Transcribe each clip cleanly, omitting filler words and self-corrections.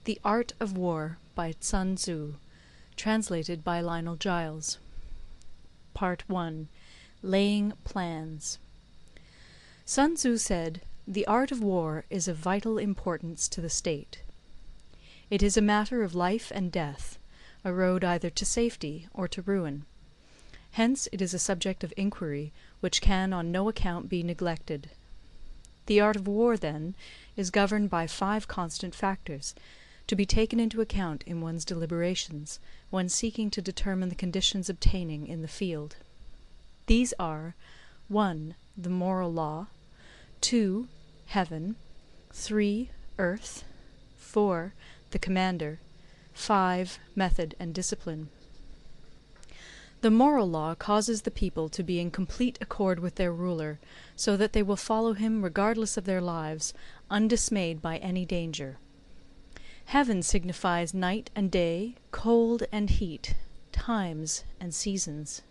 The Art of War by Sun Tzu, translated by Lionel Giles. Part 1. Laying Plans. Sun Tzu said, "The art of war is of vital importance to the state. It is a matter of life and death, a road either to safety or to ruin. Hence it is a subject of inquiry which can on no account be neglected. The art of war, then, is governed by 5 constant factors, to be taken into account in one's deliberations, when seeking to determine the conditions obtaining in the field. These are 1. The moral law, 2. Heaven, 3. Earth, 4. The commander, 5. Method and discipline. The moral law causes the people to be in complete accord with their ruler, so that they will follow him regardless of their lives, undismayed by any danger. Heaven signifies night and day, cold and heat, times and seasons.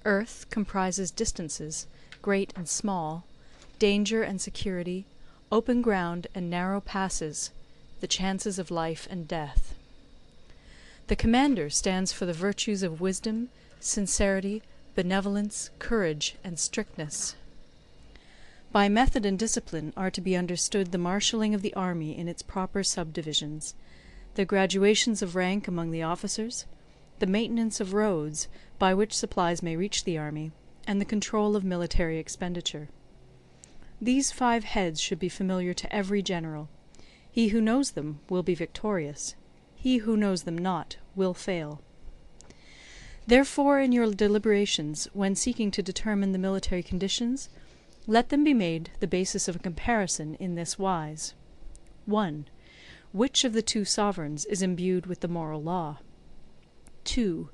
Earth comprises distances, great and small, danger and security, open ground and narrow passes, the chances of life and death. The commander stands for the virtues of wisdom, sincerity, benevolence, courage, and strictness. By method and discipline are to be understood the marshalling of the army in its proper subdivisions, the graduations of rank among the officers, the maintenance of roads by which supplies may reach the army, and the control of military expenditure. These 5 heads should be familiar to every general. He who knows them will be victorious. He who knows them not will fail. Therefore, in your deliberations, when seeking to determine the military conditions, let them be made the basis of a comparison in this wise. 1. Which of the 2 sovereigns is imbued with the moral law? 2.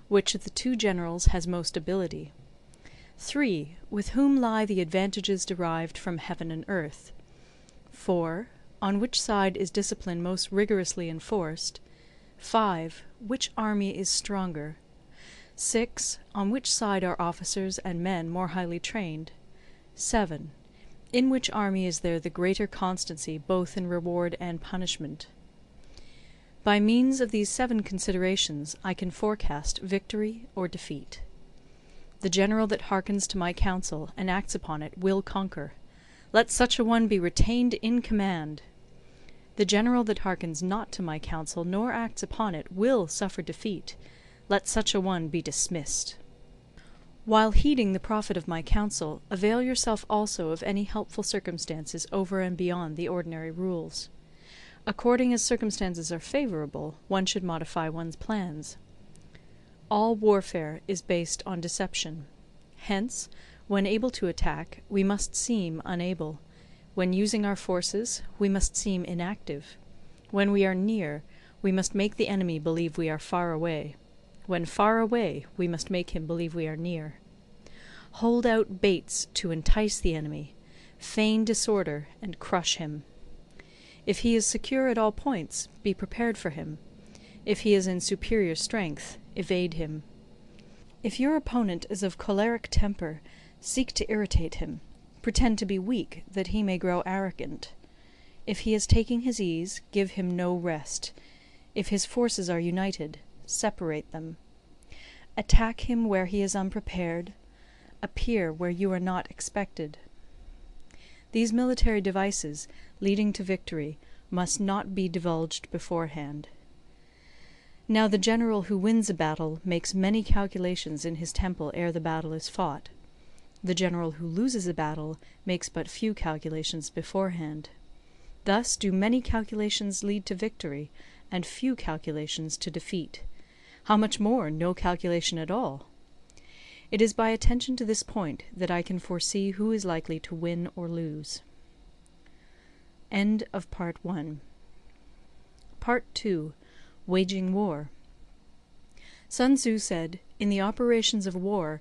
Which of the 2 generals has most ability? 3. With whom lie the advantages derived from heaven and earth? 4. On which side is discipline most rigorously enforced? 5. Which army is stronger? 6. On which side are officers and men more highly trained? 7. In which army is there the greater constancy both in reward and punishment? By means of these 7 considerations I can forecast victory or defeat. The general that hearkens to my counsel and acts upon it will conquer. Let such a one be retained in command. The general that hearkens not to my counsel nor acts upon it will suffer defeat. Let such a one be dismissed. While heeding the profit of my counsel, avail yourself also of any helpful circumstances over and beyond the ordinary rules. According as circumstances are favourable, one should modify one's plans. All warfare is based on deception. Hence, when able to attack, we must seem unable. When using our forces, we must seem inactive. When we are near, we must make the enemy believe we are far away. When far away, we must make him believe we are near. Hold out baits to entice the enemy, feign disorder, and crush him. If he is secure at all points, be prepared for him. If he is in superior strength, evade him. If your opponent is of choleric temper, seek to irritate him. Pretend to be weak, that he may grow arrogant. If he is taking his ease, give him no rest. If his forces are united, separate them. Attack him where he is unprepared. Appear where you are not expected. These military devices, leading to victory, must not be divulged beforehand. Now the general who wins a battle makes many calculations in his temple ere the battle is fought. The general who loses a battle makes but few calculations beforehand. Thus do many calculations lead to victory, and few calculations to defeat. How much more no calculation at all? It is by attention to this point that I can foresee who is likely to win or lose. End of Part 1. Part 2. Waging War. Sun Tzu said, "In the operations of war,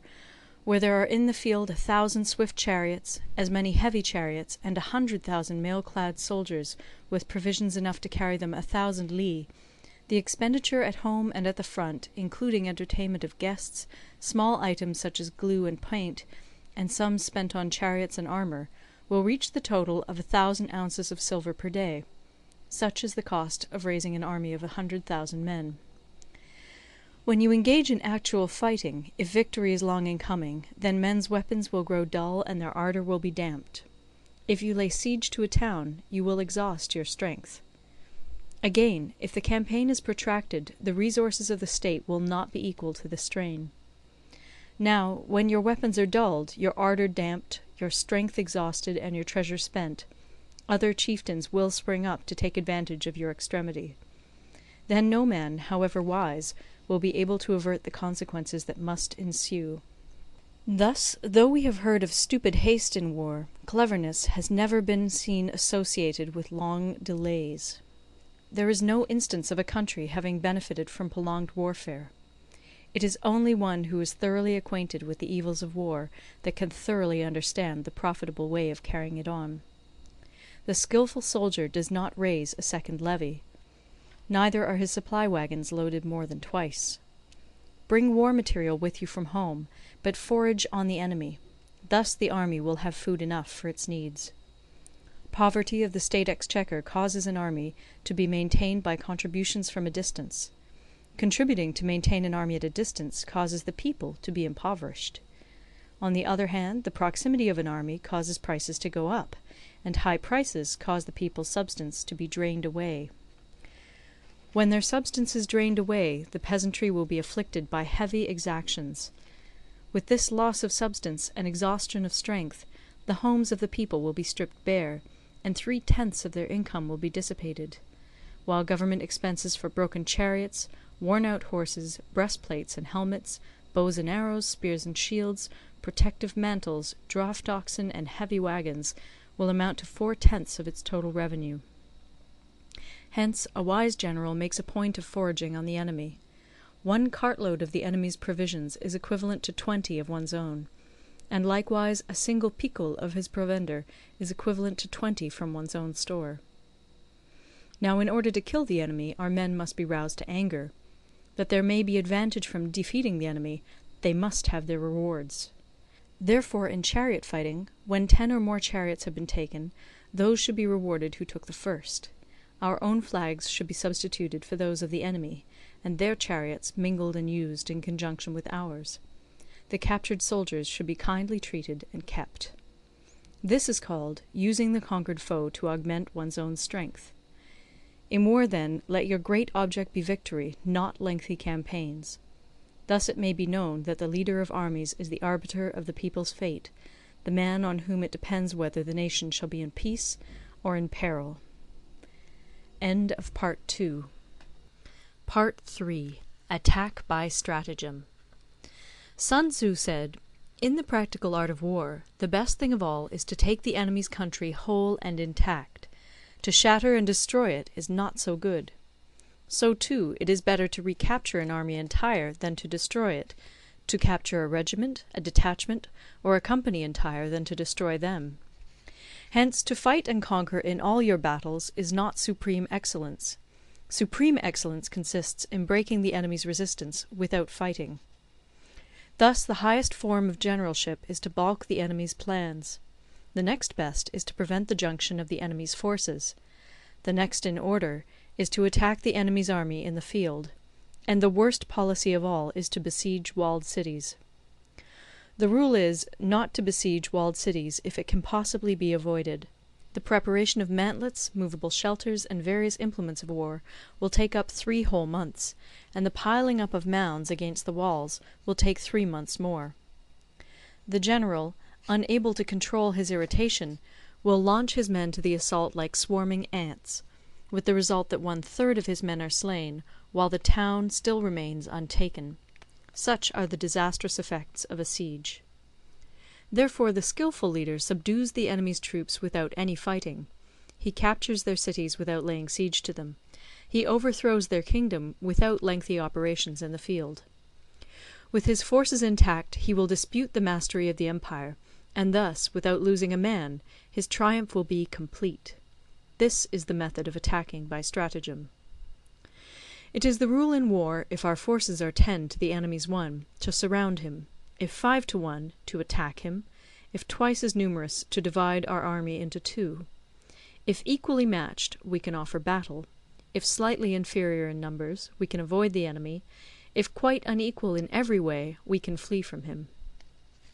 where there are in the field 1,000 swift chariots, as many heavy chariots, and 100,000 mail-clad soldiers with provisions enough to carry them 1,000 li, the expenditure at home and at the front, including entertainment of guests, small items such as glue and paint, and sums spent on chariots and armour, will reach the total of 1,000 ounces of silver per day. Such is the cost of raising an army of 100,000 men. When you engage in actual fighting, if victory is long in coming, then men's weapons will grow dull and their ardour will be damped. If you lay siege to a town, you will exhaust your strength. Again, if the campaign is protracted, the resources of the state will not be equal to the strain. Now, when your weapons are dulled, your ardour damped, your strength exhausted, and your treasure spent, other chieftains will spring up to take advantage of your extremity. Then no man, however wise, will be able to avert the consequences that must ensue. Thus, though we have heard of stupid haste in war, cleverness has never been seen associated with long delays. There is no instance of a country having benefited from prolonged warfare. It is only one who is thoroughly acquainted with the evils of war that can thoroughly understand the profitable way of carrying it on. The skilful soldier does not raise a second levy. Neither are his supply wagons loaded more than twice. Bring war material with you from home, but forage on the enemy. Thus the army will have food enough for its needs. Poverty of the state exchequer causes an army to be maintained by contributions from a distance. Contributing to maintain an army at a distance causes the people to be impoverished. On the other hand, the proximity of an army causes prices to go up, and high prices cause the people's substance to be drained away. When their substance is drained away, the peasantry will be afflicted by heavy exactions. With this loss of substance and exhaustion of strength, the homes of the people will be stripped bare, and 3/10 of their income will be dissipated, while government expenses for broken chariots, worn-out horses, breastplates and helmets, bows and arrows, spears and shields, protective mantles, draught oxen, and heavy wagons will amount to 4/10 of its total revenue. Hence a wise general makes a point of foraging on the enemy. 1 cartload of the enemy's provisions is equivalent to 20 of one's own, and likewise a single picul of his provender is equivalent to 20 from one's own store. Now in order to kill the enemy, our men must be roused to anger. That there may be advantage from defeating the enemy, they must have their rewards. Therefore in chariot fighting, when 10 or more chariots have been taken, those should be rewarded who took the first. Our own flags should be substituted for those of the enemy, and their chariots mingled and used in conjunction with ours. The captured soldiers should be kindly treated and kept. This is called using the conquered foe to augment one's own strength. In war, then, let your great object be victory, not lengthy campaigns. Thus it may be known that the leader of armies is the arbiter of the people's fate, the man on whom it depends whether the nation shall be in peace or in peril. End of Part 2. Part 3. Attack by Stratagem. Sun Tzu said, "In the practical art of war, the best thing of all is to take the enemy's country whole and intact. To shatter and destroy it is not so good. So too it is better to recapture an army entire than to destroy it, to capture a regiment, a detachment, or a company entire than to destroy them. Hence to fight and conquer in all your battles is not supreme excellence. Supreme excellence consists in breaking the enemy's resistance without fighting. Thus the highest form of generalship is to balk the enemy's plans. The next best is to prevent the junction of the enemy's forces. The next in order is to attack the enemy's army in the field. And the worst policy of all is to besiege walled cities. The rule is, not to besiege walled cities if it can possibly be avoided. The preparation of mantlets, movable shelters, and various implements of war will take up 3 whole months, and the piling up of mounds against the walls will take 3 months more. The general, unable to control his irritation, will launch his men to the assault like swarming ants, with the result that 1/3 of his men are slain, while the town still remains untaken. Such are the disastrous effects of a siege. Therefore the skilful leader subdues the enemy's troops without any fighting. He captures their cities without laying siege to them. He overthrows their kingdom without lengthy operations in the field. With his forces intact he will dispute the mastery of the empire, and thus, without losing a man, his triumph will be complete. This is the method of attacking by stratagem. It is the rule in war, if our forces are 10 to the enemy's 1, to surround him; if 5 to 1, to attack him; if twice as numerous, to divide our army into 2. If equally matched, we can offer battle. If slightly inferior in numbers, we can avoid the enemy. If quite unequal in every way, we can flee from him.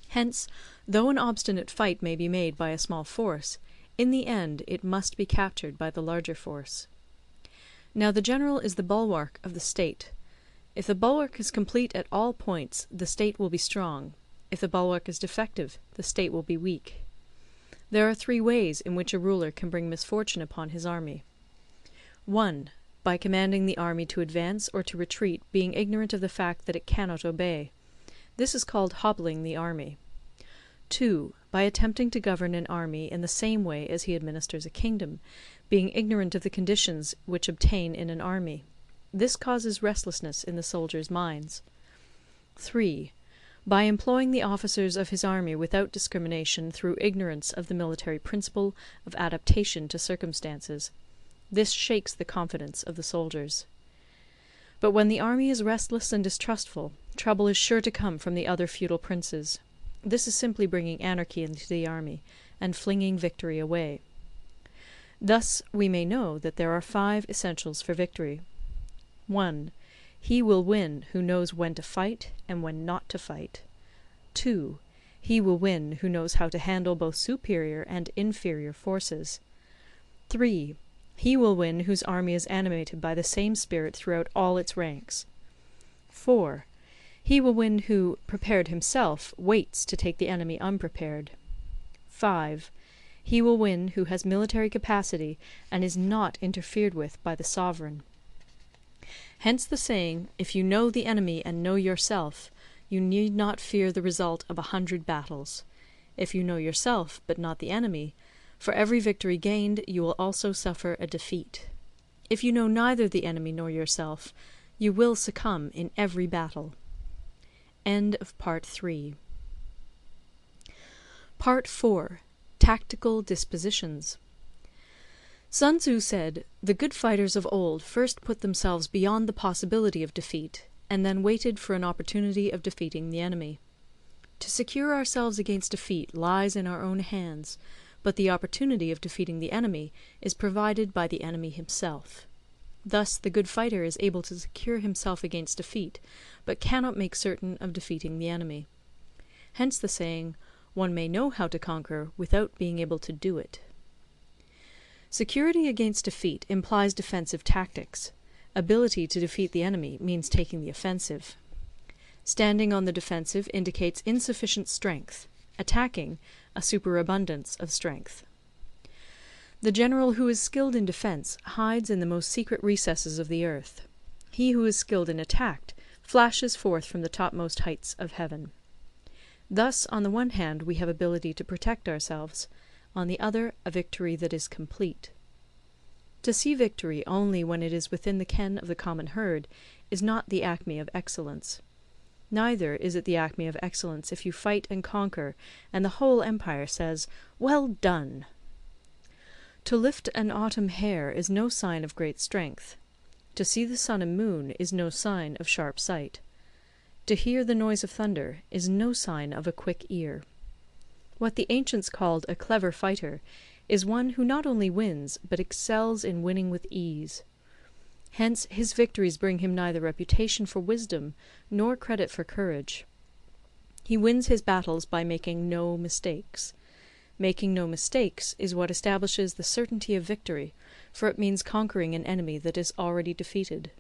Hence, though an obstinate fight may be made by a small force, in the end it must be captured by the larger force. Now the general is the bulwark of the state. If the bulwark is complete at all points, the state will be strong. If the bulwark is defective, the state will be weak. There are 3 ways in which a ruler can bring misfortune upon his army. 1. By commanding the army to advance or to retreat, being ignorant of the fact that it cannot obey. This is called hobbling the army. 2. By attempting to govern an army in the same way as he administers a kingdom, being ignorant of the conditions which obtain in an army. This causes restlessness in the soldiers' minds. 3. By employing the officers of his army without discrimination through ignorance of the military principle of adaptation to circumstances. This shakes the confidence of the soldiers. But when the army is restless and distrustful, trouble is sure to come from the other feudal princes. This is simply bringing anarchy into the army, and flinging victory away. Thus we may know that there are 5 essentials for victory. 1. He will win who knows when to fight and when not to fight. 2. He will win who knows how to handle both superior and inferior forces. 3. He will win whose army is animated by the same spirit throughout all its ranks. 4. He will win who, prepared himself, waits to take the enemy unprepared. 5. He will win who has military capacity and is not interfered with by the sovereign. Hence the saying, if you know the enemy and know yourself, you need not fear the result of 100 battles. If you know yourself, but not the enemy, for every victory gained you will also suffer a defeat. If you know neither the enemy nor yourself, you will succumb in every battle. End of Part 3. Part 4. Tactical Dispositions. Sun Tzu said, "The good fighters of old first put themselves beyond the possibility of defeat, and then waited for an opportunity of defeating the enemy. To secure ourselves against defeat lies in our own hands, but the opportunity of defeating the enemy is provided by the enemy himself. Thus the good fighter is able to secure himself against defeat, but cannot make certain of defeating the enemy. Hence the saying, one may know how to conquer without being able to do it." Security against defeat implies defensive tactics. Ability to defeat the enemy means taking the offensive. Standing on the defensive indicates insufficient strength. Attacking, a superabundance of strength. The general who is skilled in defence hides in the most secret recesses of the earth. He who is skilled in attack flashes forth from the topmost heights of heaven. Thus, on the one hand, we have ability to protect ourselves, on the other, a victory that is complete. To see victory only when it is within the ken of the common herd is not the acme of excellence. Neither is it the acme of excellence if you fight and conquer, and the whole empire says, "Well done!" To lift an autumn hair is no sign of great strength. To see the sun and moon is no sign of sharp sight. To hear the noise of thunder is no sign of a quick ear. What the ancients called a clever fighter is one who not only wins, but excels in winning with ease. Hence his victories bring him neither reputation for wisdom nor credit for courage. He wins his battles by making no mistakes. Making no mistakes is what establishes the certainty of victory, for it means conquering an enemy that is already defeated.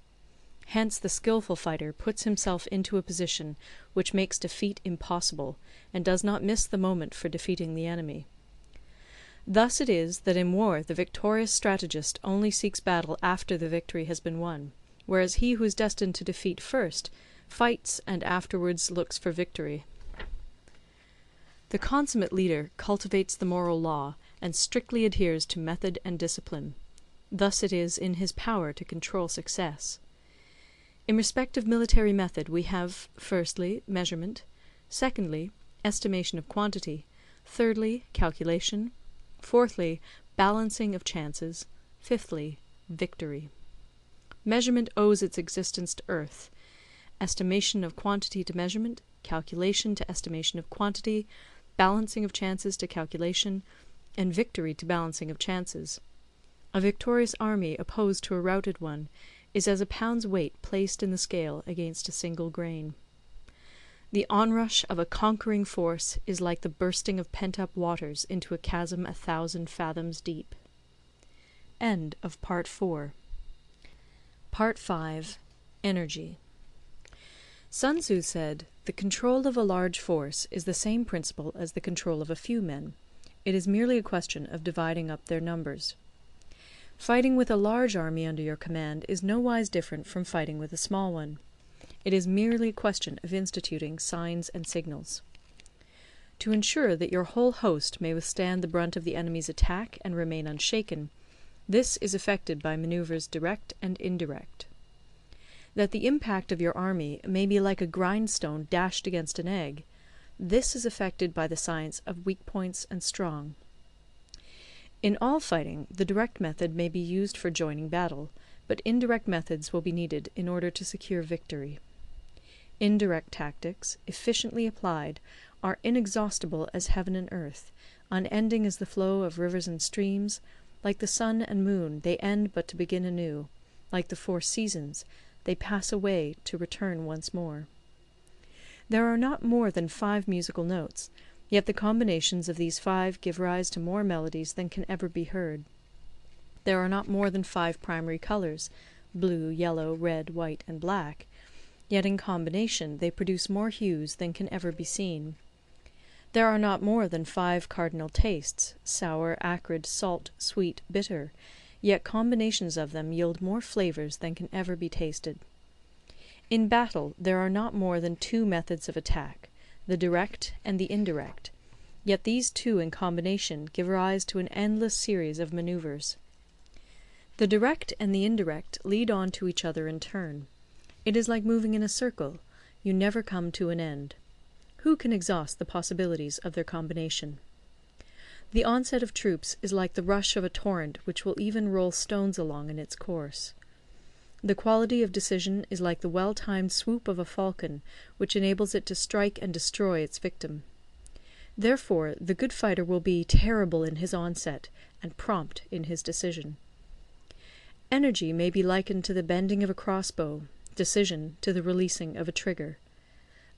Hence the skilful fighter puts himself into a position which makes defeat impossible, and does not miss the moment for defeating the enemy. Thus it is that in war the victorious strategist only seeks battle after the victory has been won, whereas he who is destined to defeat first fights and afterwards looks for victory. The consummate leader cultivates the moral law and strictly adheres to method and discipline. Thus it is in his power to control success. In respect of military method we have, firstly, measurement; secondly, estimation of quantity; thirdly, calculation; fourthly, balancing of chances; fifthly, victory. Measurement owes its existence to earth; estimation of quantity to measurement; calculation to estimation of quantity; balancing of chances to calculation; and victory to balancing of chances. A victorious army opposed to a routed one is as a pound's weight placed in the scale against a single grain. The onrush of a conquering force is like the bursting of pent-up waters into a chasm 1,000 fathoms deep. End of Part 4. Part 5. Energy. Sun Tzu said, "The control of a large force is the same principle as the control of a few men. It is merely a question of dividing up their numbers." Fighting with a large army under your command is nowise different from fighting with a small one. It is merely a question of instituting signs and signals. To ensure that your whole host may withstand the brunt of the enemy's attack and remain unshaken, this is effected by manoeuvres direct and indirect. That the impact of your army may be like a grindstone dashed against an egg, this is effected by the science of weak points and strong. In all fighting, the direct method may be used for joining battle, but indirect methods will be needed in order to secure victory. Indirect tactics, efficiently applied, are inexhaustible as heaven and earth, unending as the flow of rivers and streams. Like the sun and moon, they end but to begin anew. Like the 4 seasons, they pass away to return once more. There are not more than 5 musical notes, yet the combinations of these 5 give rise to more melodies than can ever be heard. There are not more than 5 primary colours, blue, yellow, red, white, and black, yet in combination they produce more hues than can ever be seen. There are not more than 5 cardinal tastes, sour, acrid, salt, sweet, bitter, yet combinations of them yield more flavours than can ever be tasted. In battle there are not more than 2 methods of attack, the direct and the indirect, yet these 2 in combination give rise to an endless series of manoeuvres. The direct and the indirect lead on to each other in turn. It is like moving in a circle, you never come to an end. Who can exhaust the possibilities of their combination? The onset of troops is like the rush of a torrent which will even roll stones along in its course. The quality of decision is like the well-timed swoop of a falcon, which enables it to strike and destroy its victim. Therefore, the good fighter will be terrible in his onset, and prompt in his decision. Energy may be likened to the bending of a crossbow, decision to the releasing of a trigger.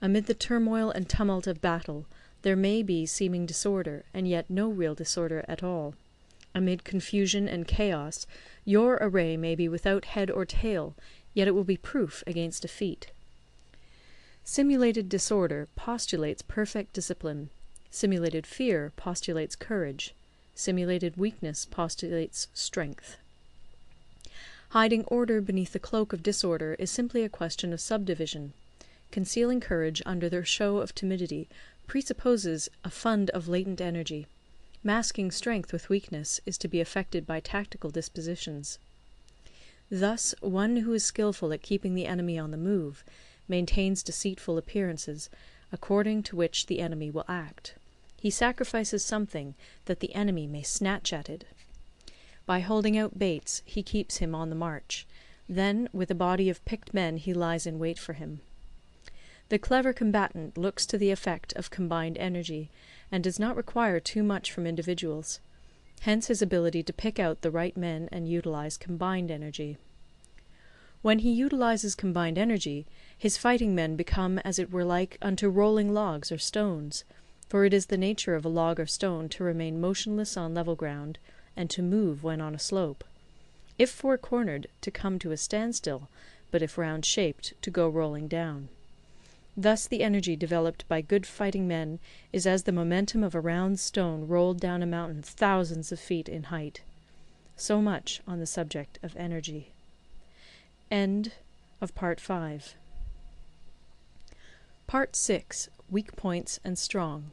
Amid the turmoil and tumult of battle, there may be seeming disorder, and yet no real disorder at all. Amid confusion and chaos, your array may be without head or tail, yet it will be proof against defeat. Simulated disorder postulates perfect discipline. Simulated fear postulates courage. Simulated weakness postulates strength. Hiding order beneath the cloak of disorder is simply a question of subdivision. Concealing courage under the show of timidity presupposes a fund of latent energy. Masking strength with weakness is to be effected by tactical dispositions. Thus, one who is skilful at keeping the enemy on the move maintains deceitful appearances, according to which the enemy will act. He sacrifices something that the enemy may snatch at it. By holding out baits, he keeps him on the march. Then, with a body of picked men, he lies in wait for him. The clever combatant looks to the effect of combined energy, and does not require too much from individuals. Hence his ability to pick out the right men and utilize combined energy. When he utilizes combined energy, his fighting men become as it were like unto rolling logs or stones, for it is the nature of a log or stone to remain motionless on level ground, and to move when on a slope. If four-cornered, to come to a standstill, but if round-shaped, to go rolling down. Thus the energy developed by good fighting men is as the momentum of a round stone rolled down a mountain thousands of feet in height. So much on the subject of energy. End of Part 5. Part 6. Weak Points and Strong.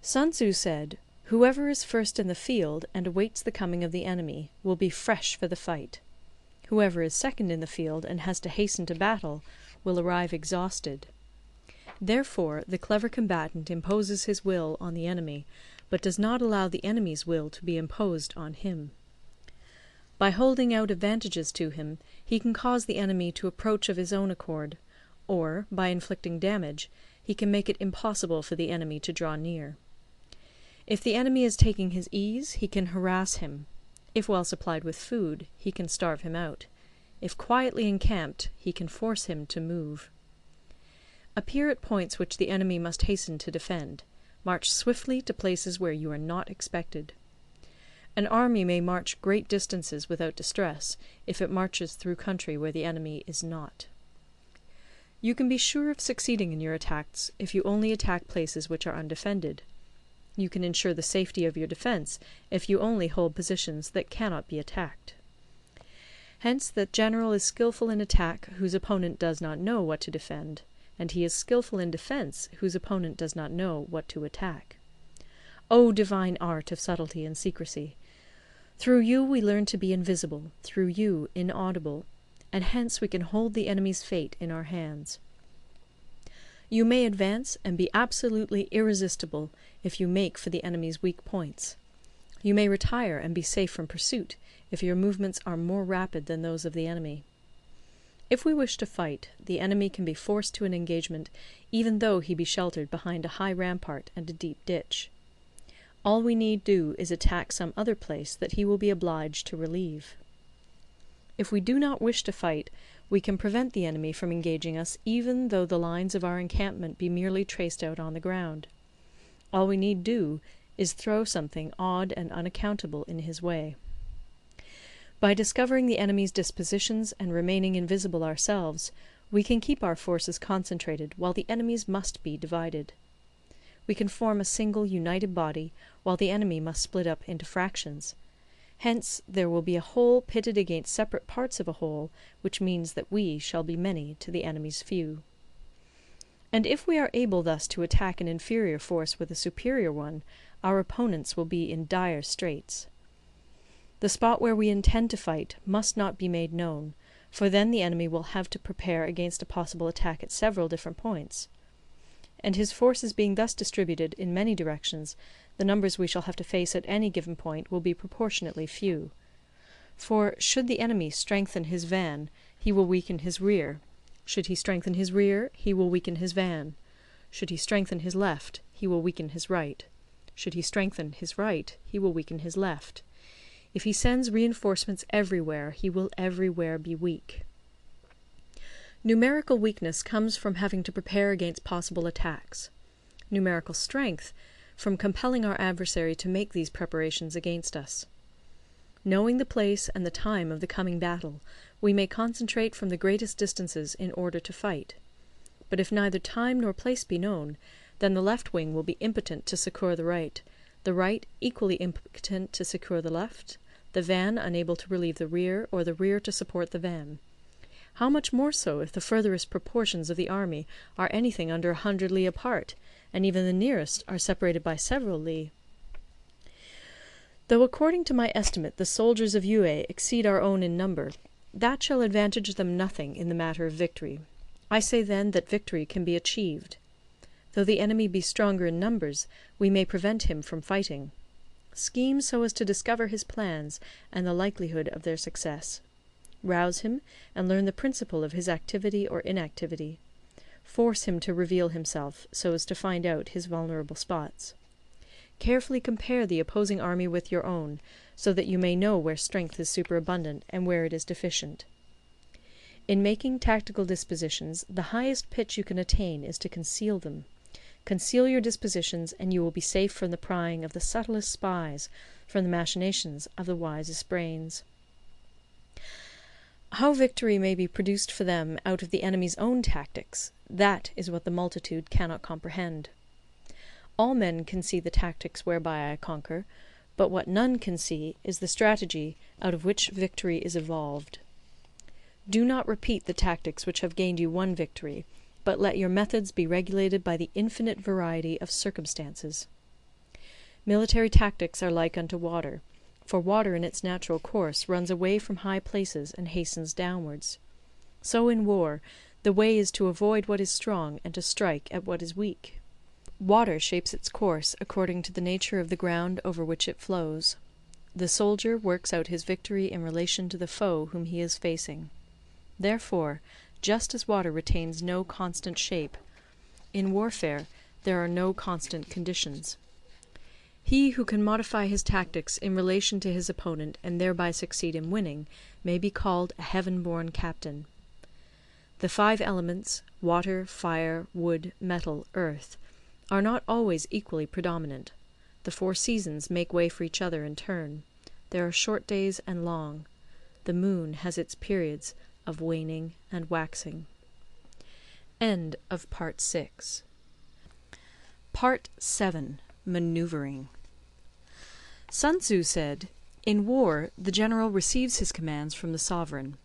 Sun Tzu said, "Whoever is first in the field and awaits the coming of the enemy will be fresh for the fight. Whoever is second in the field and has to hasten to battle will arrive exhausted. Therefore the clever combatant imposes his will on the enemy, but does not allow the enemy's will to be imposed on him. By holding out advantages to him, he can cause the enemy to approach of his own accord, or, by inflicting damage, he can make it impossible for the enemy to draw near. If the enemy is taking his ease, he can harass him. If well supplied with food, he can starve him out. If quietly encamped, he can force him to move. Appear at points which the enemy must hasten to defend. March swiftly to places where you are not expected. An army may march great distances without distress, if it marches through country where the enemy is not. You can be sure of succeeding in your attacks if you only attack places which are undefended. You can ensure the safety of your defence if you only hold positions that cannot be attacked. Hence that general is skilful in attack whose opponent does not know what to defend, and he is skilful in defence whose opponent does not know what to attack. O divine art of subtlety and secrecy! Through you we learn to be invisible, through you inaudible, and hence we can hold the enemy's fate in our hands. You may advance and be absolutely irresistible if you make for the enemy's weak points. You may retire and be safe from pursuit if your movements are more rapid than those of the enemy. If we wish to fight, the enemy can be forced to an engagement even though he be sheltered behind a high rampart and a deep ditch. All we need do is attack some other place that he will be obliged to relieve. If we do not wish to fight, we can prevent the enemy from engaging us even though the lines of our encampment be merely traced out on the ground. All we need do is throw something odd and unaccountable in his way. By discovering the enemy's dispositions and remaining invisible ourselves, we can keep our forces concentrated while the enemy's must be divided. We can form a single united body while the enemy must split up into fractions. Hence there will be a whole pitted against separate parts of a whole, which means that we shall be many to the enemy's few. And if we are able thus to attack an inferior force with a superior one, our opponents will be in dire straits. The spot where we intend to fight must not be made known, for then the enemy will have to prepare against a possible attack at several different points. And his forces being thus distributed in many directions, the numbers we shall have to face at any given point will be proportionately few. For should the enemy strengthen his van, he will weaken his rear. Should he strengthen his rear, he will weaken his van. Should he strengthen his left, he will weaken his right. Should he strengthen his right, he will weaken his left. If he sends reinforcements everywhere, he will everywhere be weak. Numerical weakness comes from having to prepare against possible attacks. Numerical strength from compelling our adversary to make these preparations against us. Knowing the place and the time of the coming battle, we may concentrate from the greatest distances in order to fight. But if neither time nor place be known, then the left wing will be impotent to succour the right equally impotent to succour the left, the van unable to relieve the rear, or the rear to support the van. How much more so if the furthest proportions of the army are anything under 100 li apart, and even the nearest are separated by several li? Though according to my estimate the soldiers of Yue exceed our own in number, that shall advantage them nothing in the matter of victory. I say then that victory can be achieved. Though the enemy be stronger in numbers, we may prevent him from fighting. Scheme so as to discover his plans and the likelihood of their success. Rouse him, and learn the principle of his activity or inactivity. Force him to reveal himself, so as to find out his vulnerable spots. Carefully compare the opposing army with your own, so that you may know where strength is superabundant and where it is deficient. In making tactical dispositions, the highest pitch you can attain is to conceal them. Conceal your dispositions, and you will be safe from the prying of the subtlest spies, from the machinations of the wisest brains. How victory may be produced for them out of the enemy's own tactics, that is what the multitude cannot comprehend. All men can see the tactics whereby I conquer, but what none can see is the strategy out of which victory is evolved. Do not repeat the tactics which have gained you one victory, but let your methods be regulated by the infinite variety of circumstances. Military tactics are like unto water, for water in its natural course runs away from high places and hastens downwards. So in war, the way is to avoid what is strong and to strike at what is weak. Water shapes its course according to the nature of the ground over which it flows. The soldier works out his victory in relation to the foe whom he is facing. Therefore, just as water retains no constant shape, in warfare there are no constant conditions. He who can modify his tactics in relation to his opponent and thereby succeed in winning may be called a heaven-born captain. The 5 elements, water, fire, wood, metal, earth, are not always equally predominant. The 4 seasons make way for each other in turn. There are short days and long. The moon has its periods of waning and waxing. End of Part 6. Part 7. Maneuvering. Sun Tzu said, "In war, the general receives his commands from the sovereign.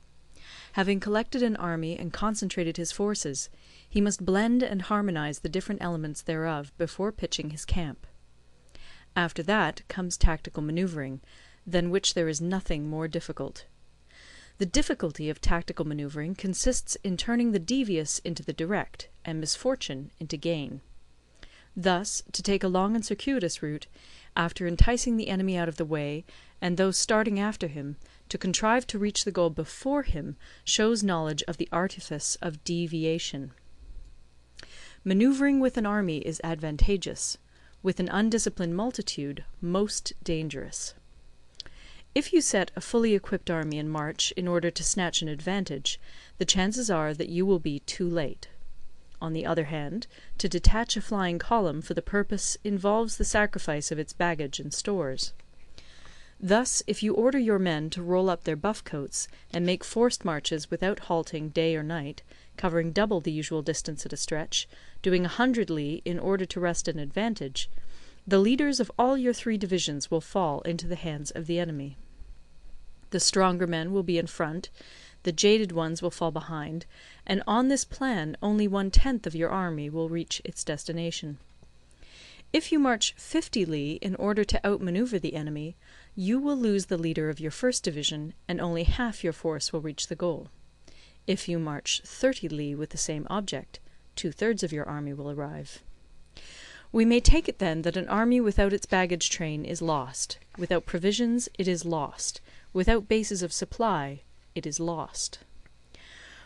Having collected an army and concentrated his forces, he must blend and harmonize the different elements thereof before pitching his camp. After that comes tactical maneuvering, than which there is nothing more difficult. The difficulty of tactical maneuvering consists in turning the devious into the direct, and misfortune into gain. Thus, to take a long and circuitous route, after enticing the enemy out of the way, and those starting after him, to contrive to reach the goal before him, shows knowledge of the artifice of deviation. Maneuvering with an army is advantageous; with an undisciplined multitude, most dangerous. If you set a fully equipped army in march in order to snatch an advantage, the chances are that you will be too late. On the other hand, to detach a flying column for the purpose involves the sacrifice of its baggage and stores. Thus, if you order your men to roll up their buff coats, and make forced marches without halting day or night, covering double the usual distance at a stretch, doing 100 li in order to wrest an advantage, the leaders of all your 3 divisions will fall into the hands of the enemy. The stronger men will be in front, the jaded ones will fall behind, and on this plan only 1/10 of your army will reach its destination. If you march 50 li in order to outmanoeuvre the enemy, you will lose the leader of your first division, and only half your force will reach the goal. If you march 30 li with the same object, 2/3 of your army will arrive. We may take it then that an army without its baggage train is lost; without provisions, it is lost; without bases of supply, it is lost.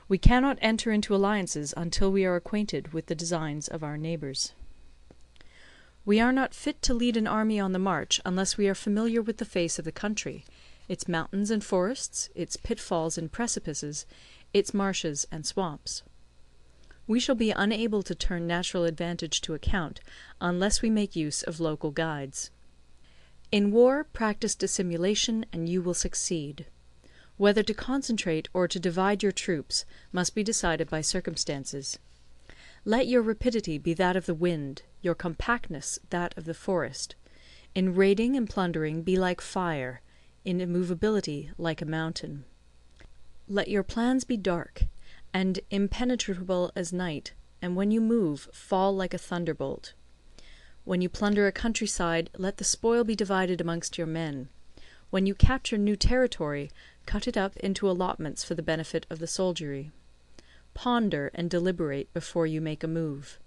We cannot enter into alliances until we are acquainted with the designs of our neighbours. We are not fit to lead an army on the march unless we are familiar with the face of the country, its mountains and forests, its pitfalls and precipices, its marshes and swamps. We shall be unable to turn natural advantage to account unless we make use of local guides. In war, practice dissimulation, and you will succeed. Whether to concentrate or to divide your troops must be decided by circumstances. Let your rapidity be that of the wind, your compactness that of the forest. In raiding and plundering be like fire, in immovability like a mountain. Let your plans be dark, and impenetrable as night, and when you move, fall like a thunderbolt. When you plunder a countryside, let the spoil be divided amongst your men. When you capture new territory, cut it up into allotments for the benefit of the soldiery. Ponder and deliberate before you make a move.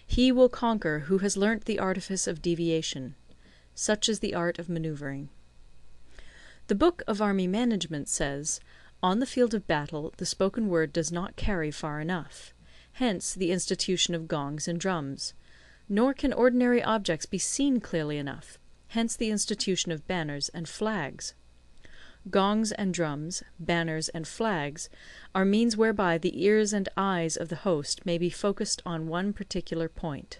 He will conquer who has learnt the artifice of deviation. Such is the art of manoeuvring. The Book of Army Management says, "On the field of battle the spoken word does not carry far enough. Hence the institution of gongs and drums. Nor can ordinary objects be seen clearly enough. Hence the institution of banners and flags. Gongs and drums, banners and flags, are means whereby the ears and eyes of the host may be focused on one particular point.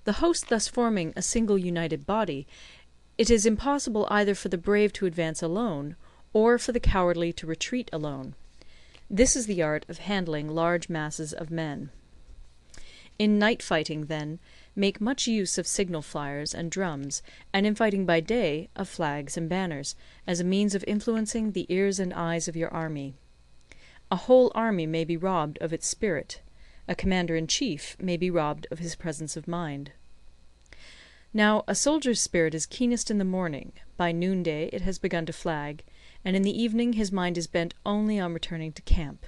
The host thus forming a single united body, it is impossible either for the brave to advance alone, or for the cowardly to retreat alone. This is the art of handling large masses of men. In night fighting, then, make much use of signal flyers and drums, and in fighting by day, of flags and banners, as a means of influencing the ears and eyes of your army. A whole army may be robbed of its spirit. A commander-in-chief may be robbed of his presence of mind. Now, a soldier's spirit is keenest in the morning; by noonday it has begun to flag, and in the evening his mind is bent only on returning to camp.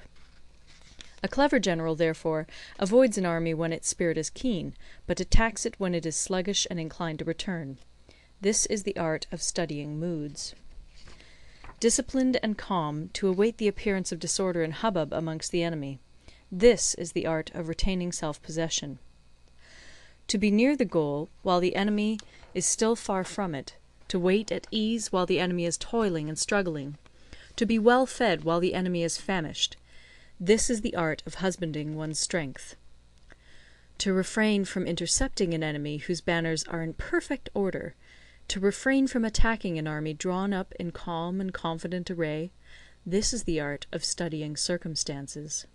A clever general, therefore, avoids an army when its spirit is keen, but attacks it when it is sluggish and inclined to return. This is the art of studying moods. Disciplined and calm, to await the appearance of disorder and hubbub amongst the enemy. This is the art of retaining self-possession. To be near the goal, while the enemy is still far from it, to wait at ease while the enemy is toiling and struggling, to be well fed while the enemy is famished. This is the art of husbanding one's strength. To refrain from intercepting an enemy whose banners are in perfect order, to refrain from attacking an army drawn up in calm and confident array, this is the art of studying circumstances.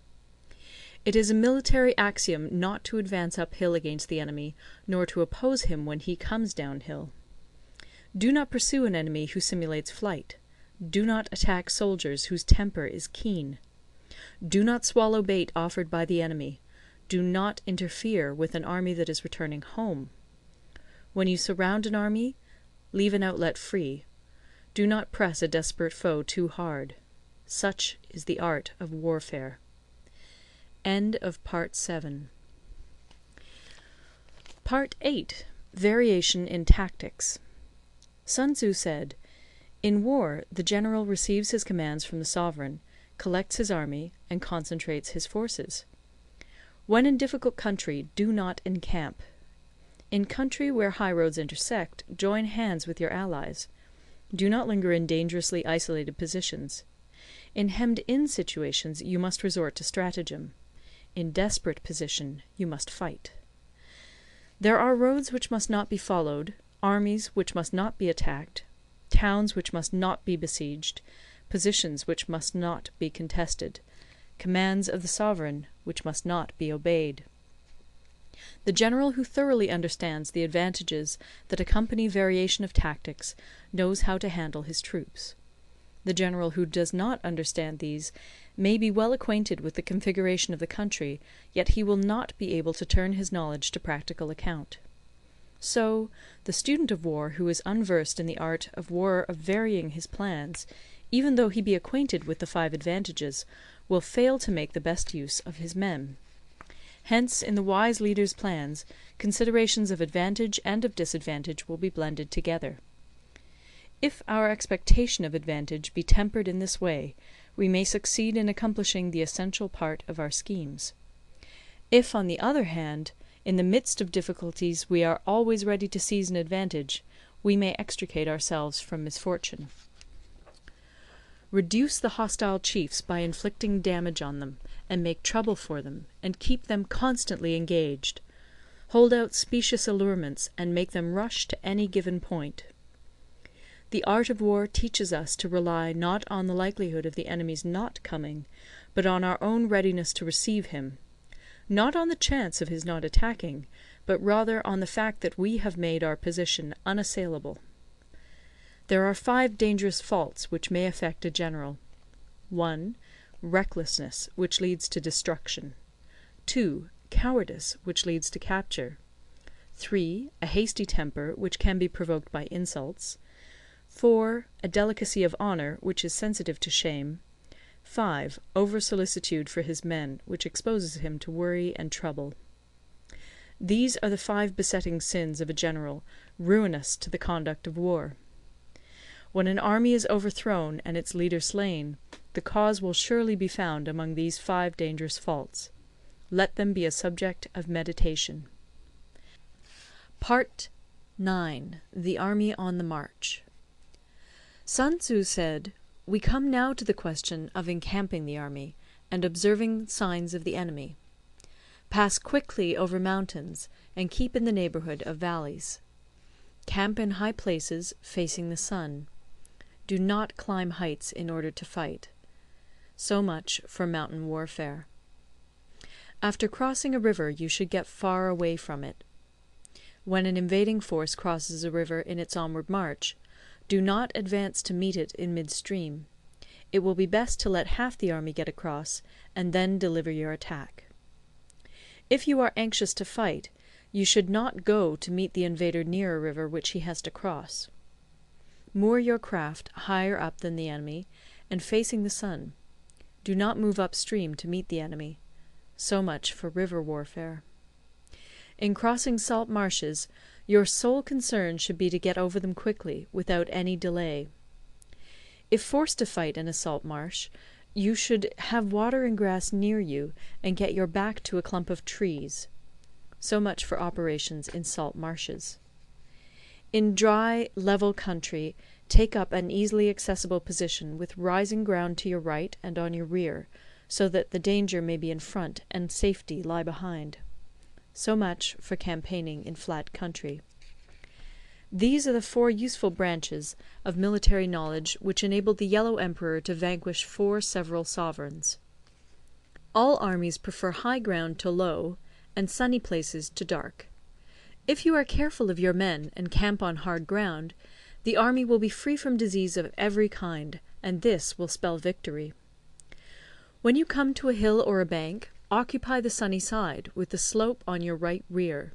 It is a military axiom not to advance uphill against the enemy, nor to oppose him when he comes downhill. Do not pursue an enemy who simulates flight. Do not attack soldiers whose temper is keen. Do not swallow bait offered by the enemy. Do not interfere with an army that is returning home. When you surround an army, leave an outlet free. Do not press a desperate foe too hard. Such is the art of warfare. End of Part 7. Part 8. Variation in Tactics. Sun Tzu said, "In war, the general receives his commands from the sovereign, collects his army, and concentrates his forces. When in difficult country, do not encamp. In country where high roads intersect, join hands with your allies. Do not linger in dangerously isolated positions. In hemmed-in situations, you must resort to stratagem. In desperate position, you must fight. There are roads which must not be followed, armies which must not be attacked, towns which must not be besieged, positions which must not be contested, commands of the sovereign which must not be obeyed." The general who thoroughly understands the advantages that accompany variation of tactics knows how to handle his troops. The general who does not understand these may be well acquainted with the configuration of the country, yet he will not be able to turn his knowledge to practical account. So, the student of war who is unversed in the art of war of varying his plans, even though he be acquainted with the 5 advantages, will fail to make the best use of his men. Hence, in the wise leader's plans, considerations of advantage and of disadvantage will be blended together. If our expectation of advantage be tempered in this way, we may succeed in accomplishing the essential part of our schemes. If, on the other hand, in the midst of difficulties we are always ready to seize an advantage, we may extricate ourselves from misfortune. Reduce the hostile chiefs by inflicting damage on them, and make trouble for them, and keep them constantly engaged. Hold out specious allurements, and make them rush to any given point. The art of war teaches us to rely not on the likelihood of the enemy's not coming, but on our own readiness to receive him; not on the chance of his not attacking, but rather on the fact that we have made our position unassailable. There are 5 dangerous faults which may affect a general. 1. Recklessness, which leads to destruction. 2. Cowardice, which leads to capture. 3. A hasty temper, which can be provoked by insults. 4. A delicacy of honour, which is sensitive to shame. 5. Over-solicitude for his men, which exposes him to worry and trouble. These are the 5 besetting sins of a general, ruinous to the conduct of war. When an army is overthrown and its leader slain, the cause will surely be found among these 5 dangerous faults. Let them be a subject of meditation. Part 9. The Army on the March. Sun Tzu said, "We come now to the question of encamping the army, and observing signs of the enemy. Pass quickly over mountains, and keep in the neighbourhood of valleys. Camp in high places, facing the sun. Do not climb heights in order to fight." So much for mountain warfare. After crossing a river, you should get far away from it. When an invading force crosses a river in its onward march, do not advance to meet it in midstream. It will be best to let half the army get across, and then deliver your attack. If you are anxious to fight, you should not go to meet the invader near a river which he has to cross. Moor your craft higher up than the enemy, and facing the sun. Do not move upstream to meet the enemy. So much for river warfare. In crossing salt marshes, your sole concern should be to get over them quickly, without any delay. If forced to fight in a salt marsh, you should have water and grass near you, and get your back to a clump of trees. So much for operations in salt marshes. In dry, level country, take up an easily accessible position with rising ground to your right and on your rear, so that the danger may be in front and safety lie behind. So much for campaigning in flat country. These are the 4 useful branches of military knowledge which enabled the Yellow Emperor to vanquish 4 several sovereigns. All armies prefer high ground to low, and sunny places to dark. If you are careful of your men and camp on hard ground, the army will be free from disease of every kind, and this will spell victory. When you come to a hill or a bank, occupy the sunny side, with the slope on your right rear.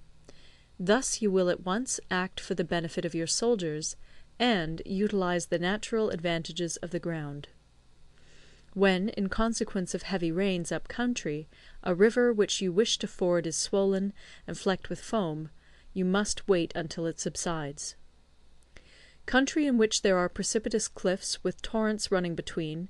Thus you will at once act for the benefit of your soldiers, and utilize the natural advantages of the ground. When, in consequence of heavy rains up country, a river which you wish to ford is swollen and flecked with foam, you must wait until it subsides. Country in which there are precipitous cliffs with torrents running between,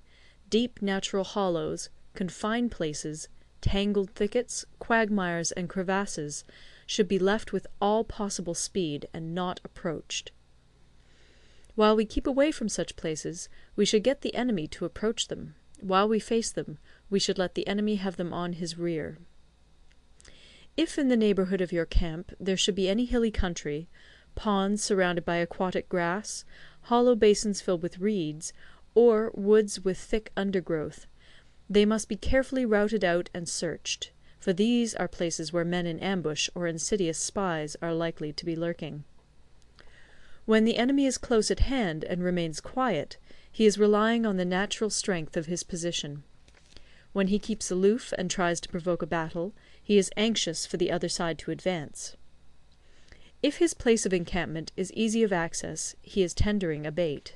deep natural hollows, confined places, tangled thickets, quagmires, and crevasses, should be left with all possible speed, and not approached. While we keep away from such places, we should get the enemy to approach them. While we face them, we should let the enemy have them on his rear. If in the neighbourhood of your camp there should be any hilly country, ponds surrounded by aquatic grass, hollow basins filled with reeds, or woods with thick undergrowth, they must be carefully routed out and searched, for these are places where men in ambush or insidious spies are likely to be lurking. When the enemy is close at hand and remains quiet, he is relying on the natural strength of his position. When he keeps aloof and tries to provoke a battle, he is anxious for the other side to advance. If his place of encampment is easy of access, he is tendering a bait.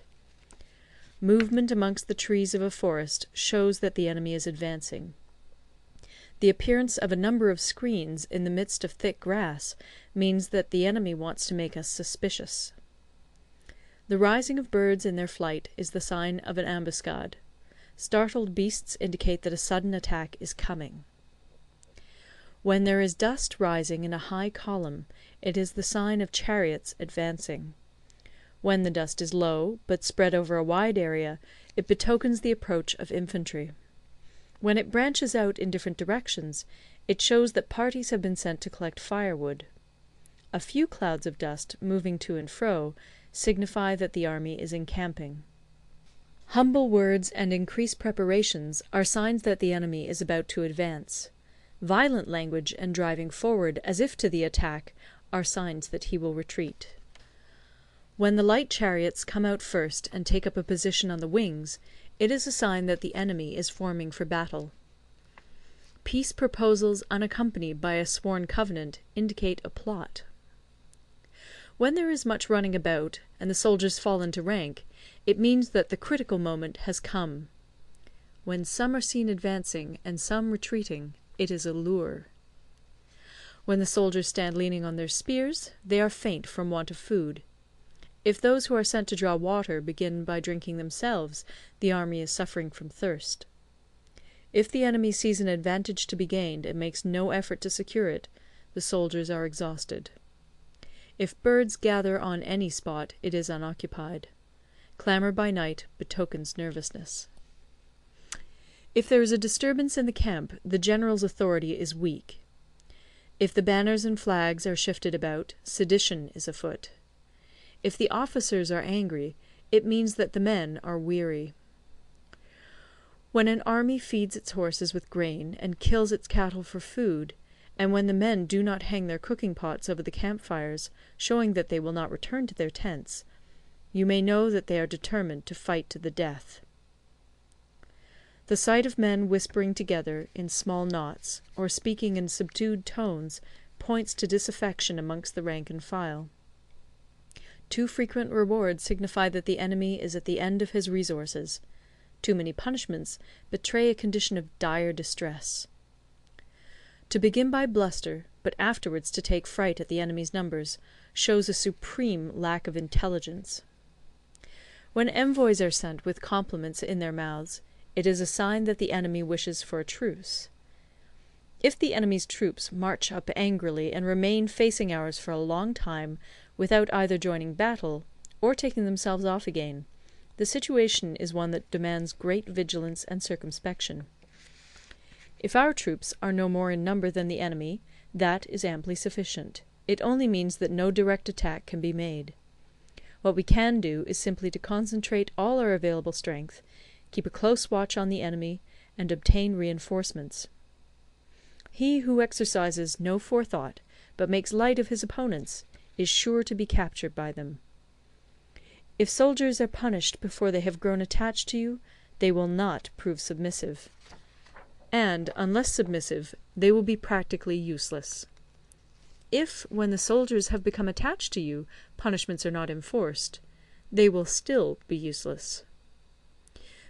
Movement amongst the trees of a forest shows that the enemy is advancing. The appearance of a number of screens in the midst of thick grass means that the enemy wants to make us suspicious. The rising of birds in their flight is the sign of an ambuscade. Startled beasts indicate that a sudden attack is coming. When there is dust rising in a high column, it is the sign of chariots advancing. When the dust is low, but spread over a wide area, it betokens the approach of infantry. When it branches out in different directions, it shows that parties have been sent to collect firewood. A few clouds of dust, moving to and fro, signify that the army is encamping. Humble words and increased preparations are signs that the enemy is about to advance. Violent language and driving forward as if to the attack are signs that he will retreat. When the light chariots come out first and take up a position on the wings, it is a sign that the enemy is forming for battle. Peace proposals unaccompanied by a sworn covenant indicate a plot. When there is much running about, and the soldiers fall into rank, it means that the critical moment has come. When some are seen advancing and some retreating, it is a lure. When the soldiers stand leaning on their spears, they are faint from want of food. If those who are sent to draw water begin by drinking themselves, the army is suffering from thirst. If the enemy sees an advantage to be gained and makes no effort to secure it, the soldiers are exhausted. If birds gather on any spot, it is unoccupied. Clamour by night betokens nervousness. If there is a disturbance in the camp, the general's authority is weak. If the banners and flags are shifted about, sedition is afoot. If the officers are angry, it means that the men are weary. When an army feeds its horses with grain and kills its cattle for food, and when the men do not hang their cooking pots over the campfires, showing that they will not return to their tents, you may know that they are determined to fight to the death. The sight of men whispering together in small knots, or speaking in subdued tones, points to disaffection amongst the rank and file. Too frequent rewards signify that the enemy is at the end of his resources. Too many punishments betray a condition of dire distress. To begin by bluster, but afterwards to take fright at the enemy's numbers, shows a supreme lack of intelligence. When envoys are sent with compliments in their mouths, it is a sign that the enemy wishes for a truce. If the enemy's troops march up angrily and remain facing ours for a long time without either joining battle or taking themselves off again, the situation is one that demands great vigilance and circumspection. If our troops are no more in number than the enemy, that is amply sufficient. It only means that no direct attack can be made. What we can do is simply to concentrate all our available strength, keep a close watch on the enemy, and obtain reinforcements. He who exercises no forethought, but makes light of his opponents, is sure to be captured by them. If soldiers are punished before they have grown attached to you, they will not prove submissive. And, unless submissive, they will be practically useless. If, when the soldiers have become attached to you, punishments are not enforced, they will still be useless.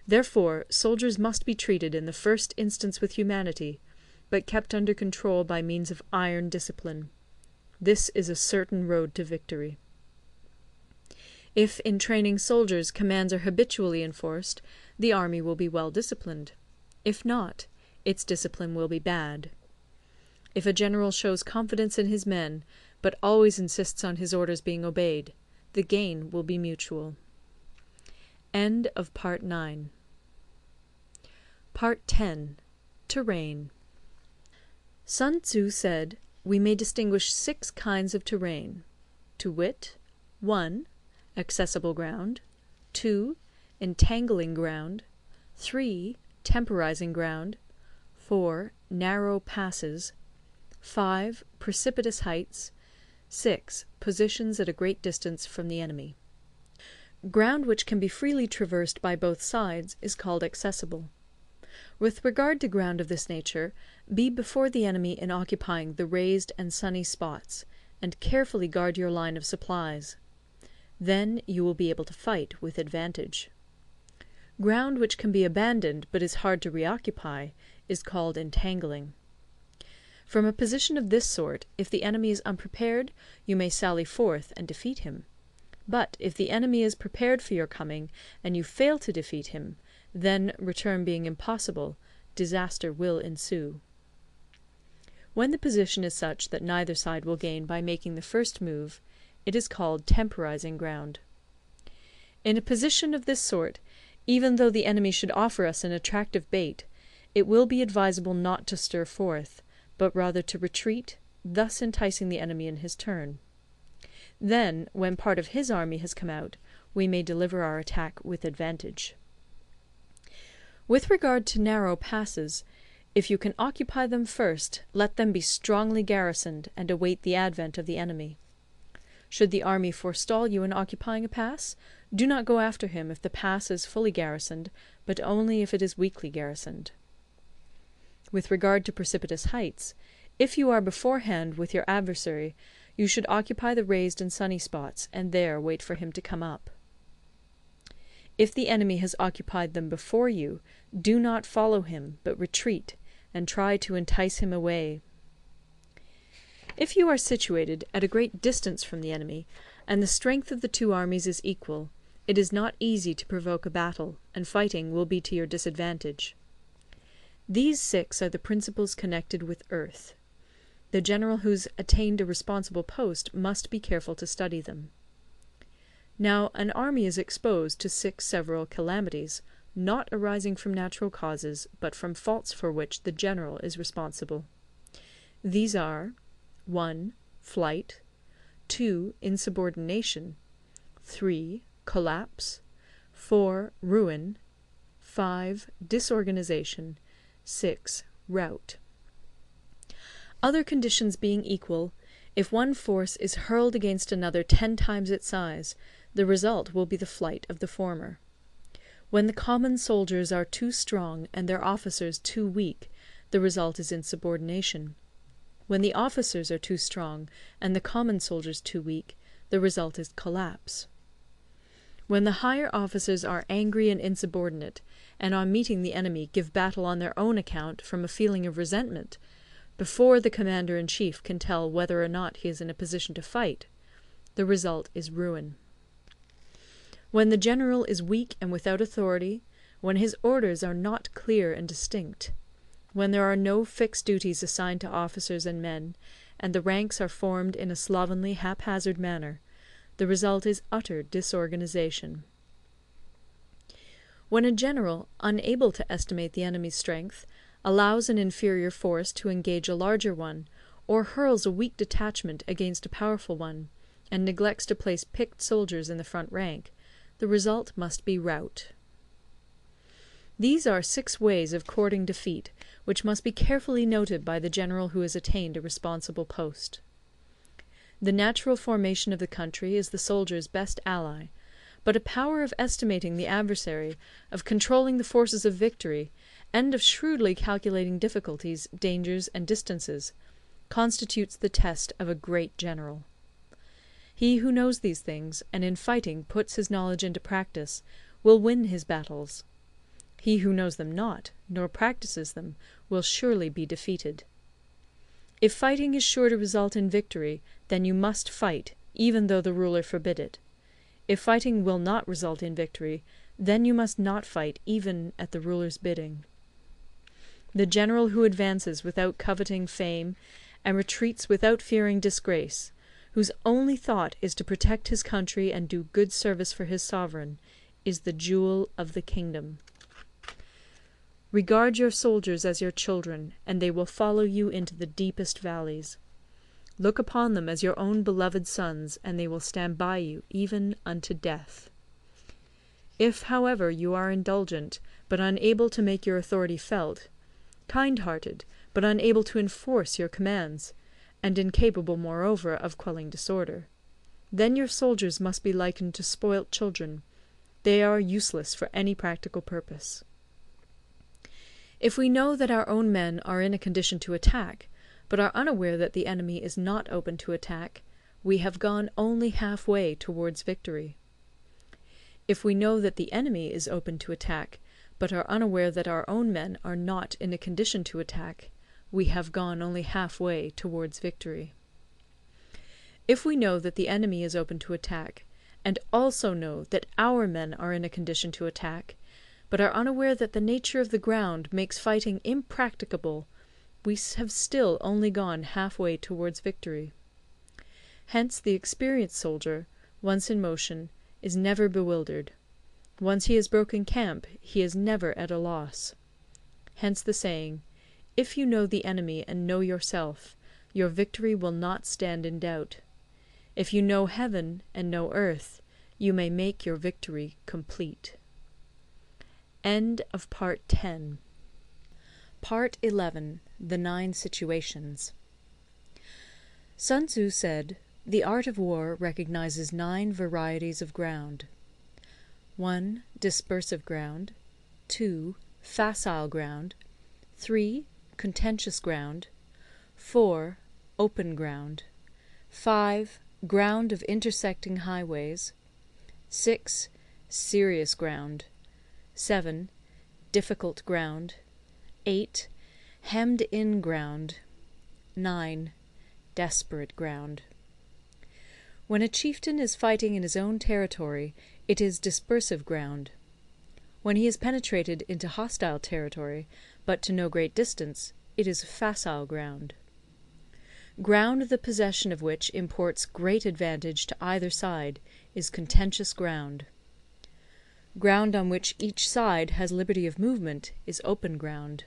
Therefore, soldiers must be treated in the first instance with humanity, but kept under control by means of iron discipline. This is a certain road to victory. If in training soldiers commands are habitually enforced, the army will be well disciplined. If not, its discipline will be bad. If a general shows confidence in his men, but always insists on his orders being obeyed, the gain will be mutual. End of Part 9. Part 10. Terrain. Sun Tzu said, we may distinguish 6 kinds of terrain, to wit, 1. Accessible ground, 2. Entangling ground, 3. Temporizing ground, 4. Narrow passes, 5. Precipitous heights, 6. Positions at a great distance from the enemy. Ground which can be freely traversed by both sides is called accessible. With regard to ground of this nature, be before the enemy in occupying the raised and sunny spots, and carefully guard your line of supplies. Then you will be able to fight with advantage. Ground which can be abandoned but is hard to reoccupy is called entangling. From a position of this sort, if the enemy is unprepared, you may sally forth and defeat him. But if the enemy is prepared for your coming, and you fail to defeat him, then, return being impossible, disaster will ensue. When the position is such that neither side will gain by making the first move, it is called temporizing ground. In a position of this sort, even though the enemy should offer us an attractive bait, it will be advisable not to stir forth, but rather to retreat, thus enticing the enemy in his turn. Then, when part of his army has come out, we may deliver our attack with advantage. With regard to narrow passes, if you can occupy them first, let them be strongly garrisoned and await the advent of the enemy. Should the army forestall you in occupying a pass, do not go after him if the pass is fully garrisoned, but only if it is weakly garrisoned. With regard to precipitous heights, if you are beforehand with your adversary, you should occupy the raised and sunny spots, and there wait for him to come up. If the enemy has occupied them before you, do not follow him, but retreat, and try to entice him away. If you are situated at a great distance from the enemy, and the strength of the two armies is equal, it is not easy to provoke a battle, and fighting will be to your disadvantage. These 6 are the principles connected with earth. The general who's attained a responsible post must be careful to study them. Now, an army is exposed to 6 several calamities, not arising from natural causes, but from faults for which the general is responsible. These are 1. Flight, 2. Insubordination, 3. Collapse, 4. Ruin, 5. Disorganization, 6. Rout. Other conditions being equal, if one force is hurled against another 10 times its size, the result will be the flight of the former. When the common soldiers are too strong and their officers too weak, the result is insubordination. When the officers are too strong and the common soldiers too weak, the result is collapse. When the higher officers are angry and insubordinate, and on meeting the enemy give battle on their own account from a feeling of resentment, before the commander-in-chief can tell whether or not he is in a position to fight, the result is ruin. When the general is weak and without authority, when his orders are not clear and distinct, When there are no fixed duties assigned to officers and men, and the ranks are formed in a slovenly, haphazard manner, the result is utter disorganization. When a general, unable to estimate the enemy's strength, allows an inferior force to engage a larger one, or hurls a weak detachment against a powerful one, and neglects to place picked soldiers in the front rank, the result must be rout. These are 6 ways of courting defeat, which must be carefully noted by the general who has attained a responsible post. The natural formation of the country is the soldier's best ally, but a power of estimating the adversary, of controlling the forces of victory, and of shrewdly calculating difficulties, dangers, and distances, constitutes the test of a great general. He who knows these things, and in fighting puts his knowledge into practice, will win his battles. He who knows them not, nor practices them, will surely be defeated. If fighting is sure to result in victory, then you must fight, even though the ruler forbid it. If fighting will not result in victory, then you must not fight even at the ruler's bidding. The general who advances without coveting fame, and retreats without fearing disgrace, whose only thought is to protect his country and do good service for his sovereign, is the jewel of the kingdom. Regard your soldiers as your children, and they will follow you into the deepest valleys. Look upon them as your own beloved sons, and they will stand by you even unto death. If, however, you are indulgent, but unable to make your authority felt, kind-hearted, but unable to enforce your commands, and incapable, moreover, of quelling disorder, then your soldiers must be likened to spoilt children. They are useless for any practical purpose. If we know that our own men are in a condition to attack, but are unaware that the enemy is not open to attack, we have gone only half-way towards victory. If we know that the enemy is open to attack, but are unaware that our own men are not in a condition to attack, we have gone only half-way towards victory. If we know that the enemy is open to attack, and also know that our men are in a condition to attack, but are unaware that the nature of the ground makes fighting impracticable, we have still only gone half-way towards victory. Hence the experienced soldier, once in motion, is never bewildered. Once he has broken camp, he is never at a loss. Hence the saying, "If you know the enemy and know yourself, your victory will not stand in doubt. If you know heaven and know earth, you may make your victory complete." End of Part 10. Part 11. The 9 Situations. Sun Tzu said, "The art of war recognizes 9 varieties of ground. 1. Dispersive ground. 2. Facile ground. 3. Contentious ground. 4. Open ground. 5. Ground of intersecting highways. 6. Serious ground. 7. Difficult ground. 8. Hemmed-in ground. 9. Desperate ground. When a chieftain is fighting in his own territory, it is dispersive ground. When he has penetrated into hostile territory, but to no great distance, it is facile ground. Ground the possession of which imports great advantage to either side is contentious ground. Ground on which each side has liberty of movement is open ground.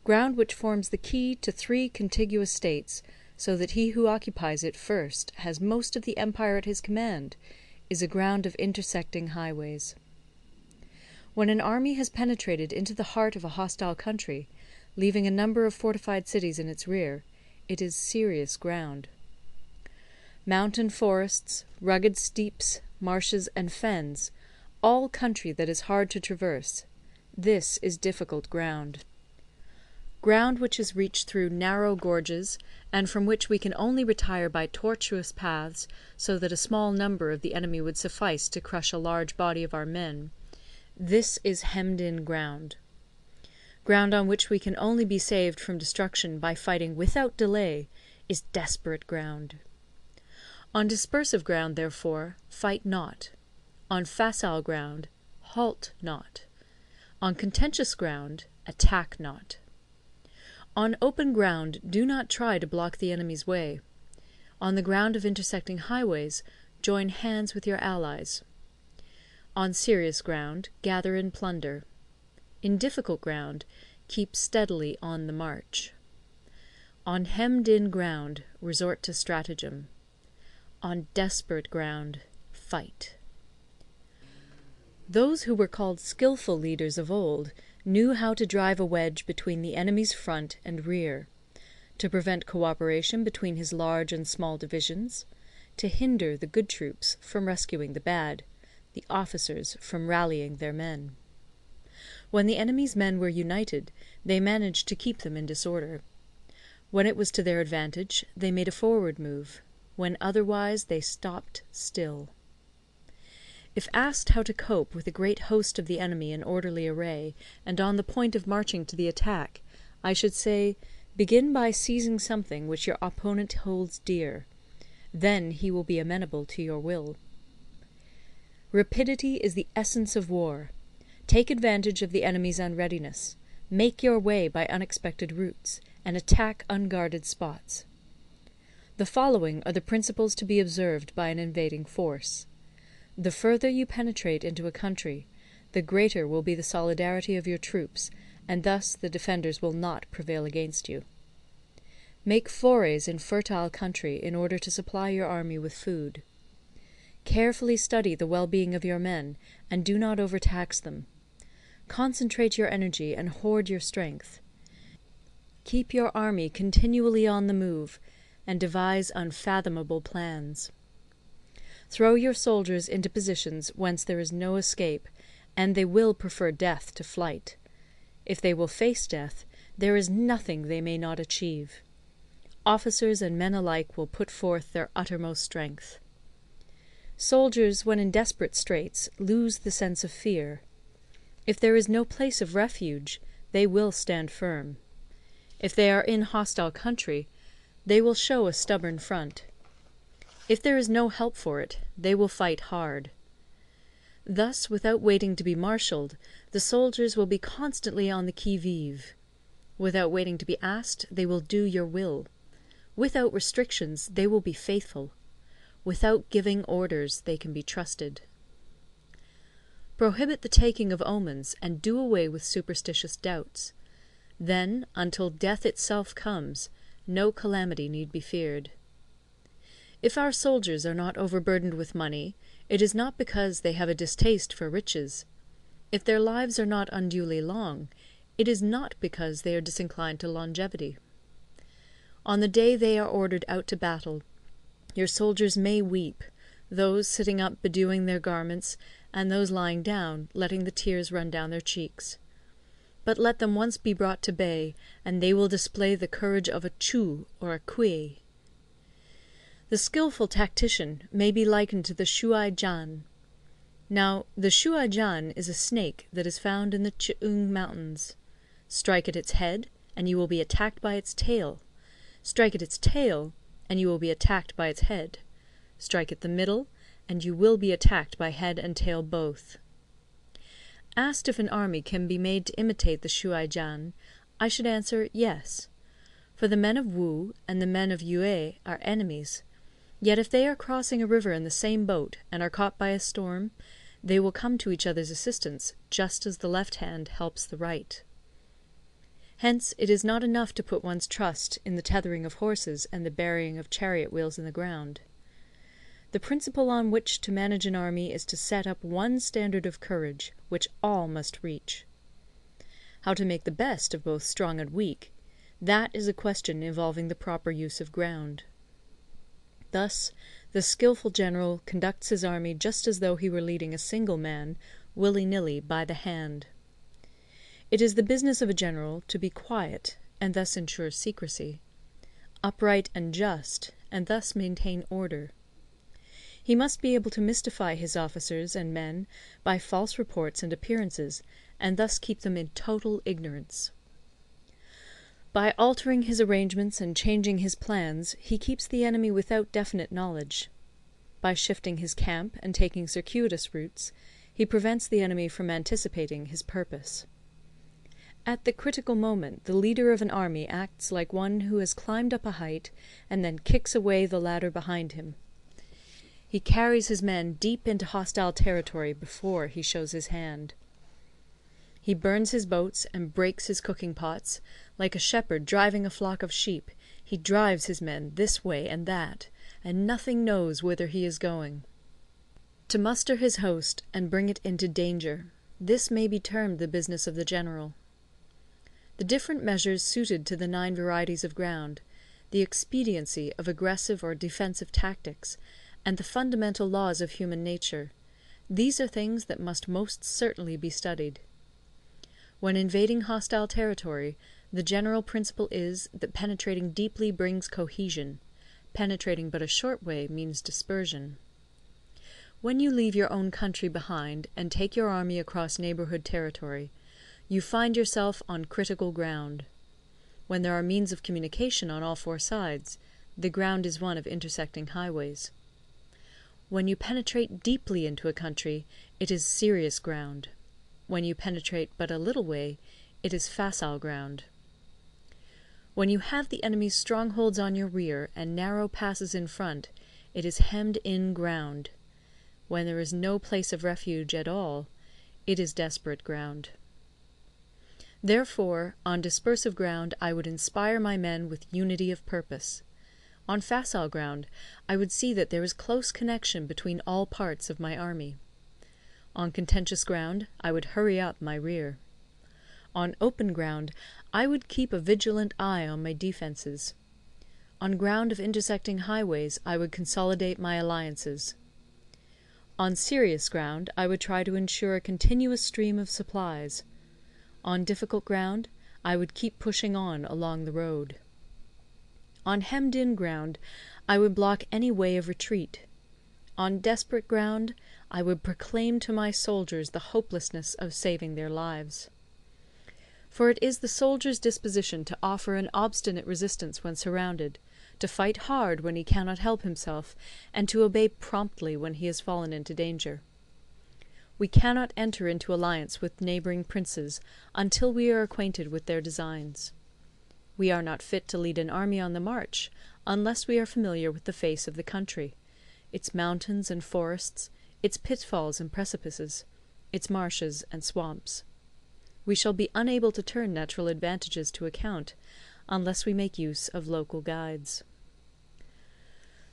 Ground which forms the key to 3 contiguous states, so that he who occupies it first has most of the empire at his command, is a ground of intersecting highways. When an army has penetrated into the heart of a hostile country, leaving a number of fortified cities in its rear, it is serious ground. Mountain forests, rugged steeps, marshes, and fens, all country that is hard to traverse, this is difficult ground. Ground which is reached through narrow gorges, and from which we can only retire by tortuous paths, so that a small number of the enemy would suffice to crush a large body of our men, this is hemmed-in ground. Ground on which we can only be saved from destruction by fighting without delay is desperate ground. On dispersive ground, therefore, fight not. On facile ground, halt not. On contentious ground, attack not. On open ground, do not try to block the enemy's way. On the ground of intersecting highways, join hands with your allies. On serious ground, gather in plunder. In difficult ground, keep steadily on the march. On hemmed-in ground, resort to stratagem. On desperate ground, fight. Those who were called skilful leaders of old knew how to drive a wedge between the enemy's front and rear, to prevent cooperation between his large and small divisions, to hinder the good troops from rescuing the bad, the officers from rallying their men. When the enemy's men were united, they managed to keep them in disorder. When it was to their advantage, they made a forward move; when otherwise, they stopped still. If asked how to cope with a great host of the enemy in orderly array, and on the point of marching to the attack, I should say, begin by seizing something which your opponent holds dear. Then he will be amenable to your will. Rapidity is the essence of war. Take advantage of the enemy's unreadiness. Make your way by unexpected routes, and attack unguarded spots. The following are the principles to be observed by an invading force. The further you penetrate into a country, the greater will be the solidarity of your troops, and thus the defenders will not prevail against you. Make forays in fertile country in order to supply your army with food. Carefully study the well-being of your men, and do not overtax them. Concentrate your energy and hoard your strength. Keep your army continually on the move, and devise unfathomable plans. Throw your soldiers into positions whence there is no escape, and they will prefer death to flight. If they will face death, there is nothing they may not achieve. Officers and men alike will put forth their uttermost strength. Soldiers, when in desperate straits, lose the sense of fear. If there is no place of refuge, they will stand firm. If they are in hostile country, they will show a stubborn front. If there is no help for it, they will fight hard. Thus, without waiting to be marshalled, the soldiers will be constantly on the qui-vive. Without waiting to be asked, they will do your will. Without restrictions, they will be faithful. Without giving orders, they can be trusted. Prohibit the taking of omens, and do away with superstitious doubts. Then, until death itself comes, no calamity need be feared. If our soldiers are not overburdened with money, it is not because they have a distaste for riches. If their lives are not unduly long, it is not because they are disinclined to longevity. On the day they are ordered out to battle, your soldiers may weep, those sitting up bedewing their garments, and those lying down, letting the tears run down their cheeks. But let them once be brought to bay, and they will display the courage of a Chu or a Kui. The skilful tactician may be likened to the Shuai-jan. Now, the Shuai-jan is a snake that is found in the Ch'ung mountains. Strike at its head, and you will be attacked by its tail. Strike at its tail, and you will be attacked by its head. Strike at the middle, and you will be attacked by head and tail both. Asked if an army can be made to imitate the Shuai-jan, I should answer yes. For the men of Wu and the men of Yue are enemies. Yet if they are crossing a river in the same boat, and are caught by a storm, they will come to each other's assistance, just as the left hand helps the right. Hence it is not enough to put one's trust in the tethering of horses and the burying of chariot wheels in the ground. The principle on which to manage an army is to set up one standard of courage, which all must reach. How to make the best of both strong and weak, that is a question involving the proper use of ground. Thus, the skilful general conducts his army just as though he were leading a single man, willy-nilly, by the hand. It is the business of a general to be quiet, and thus ensure secrecy; upright and just, and thus maintain order. He must be able to mystify his officers and men by false reports and appearances, and thus keep them in total ignorance. By altering his arrangements and changing his plans, he keeps the enemy without definite knowledge. By shifting his camp and taking circuitous routes, He prevents the enemy from anticipating his purpose. At the critical moment the leader of an army acts like one who has climbed up a height and then kicks away the ladder behind him. He carries his men deep into hostile territory before he shows his hand. He burns his boats and breaks his cooking pots. Like a shepherd driving a flock of sheep, he drives his men this way and that, and nothing knows whither he is going. To muster his host and bring it into danger, this may be termed the business of the general. The different measures suited to the 9 varieties of ground, the expediency of aggressive or defensive tactics, and the fundamental laws of human nature, these are things that must most certainly be studied. When invading hostile territory, the general principle is that penetrating deeply brings cohesion. Penetrating but a short way means dispersion. When you leave your own country behind and take your army across neighbourhood territory, you find yourself on critical ground. When there are means of communication on all 4 sides, the ground is one of intersecting highways. When you penetrate deeply into a country, it is serious ground. When you penetrate but a little way, it is facile ground. When you have the enemy's strongholds on your rear and narrow passes in front, it is hemmed-in ground. When there is no place of refuge at all, it is desperate ground. Therefore, on dispersive ground I would inspire my men with unity of purpose. On facile ground I would see that there is close connection between all parts of my army. On contentious ground I would hurry up my rear. On open ground I would keep a vigilant eye on my defences. On ground of intersecting highways I would consolidate my alliances. On serious ground I would try to ensure a continuous stream of supplies. On difficult ground I would keep pushing on along the road. On hemmed-in ground I would block any way of retreat. On desperate ground I would proclaim to my soldiers the hopelessness of saving their lives. For it is the soldier's disposition to offer an obstinate resistance when surrounded, to fight hard when he cannot help himself, and to obey promptly when he has fallen into danger. We cannot enter into alliance with neighbouring princes until we are acquainted with their designs. We are not fit to lead an army on the march unless we are familiar with the face of the country, its mountains and forests, its pitfalls and precipices, its marshes and swamps. We shall be unable to turn natural advantages to account unless we make use of local guides.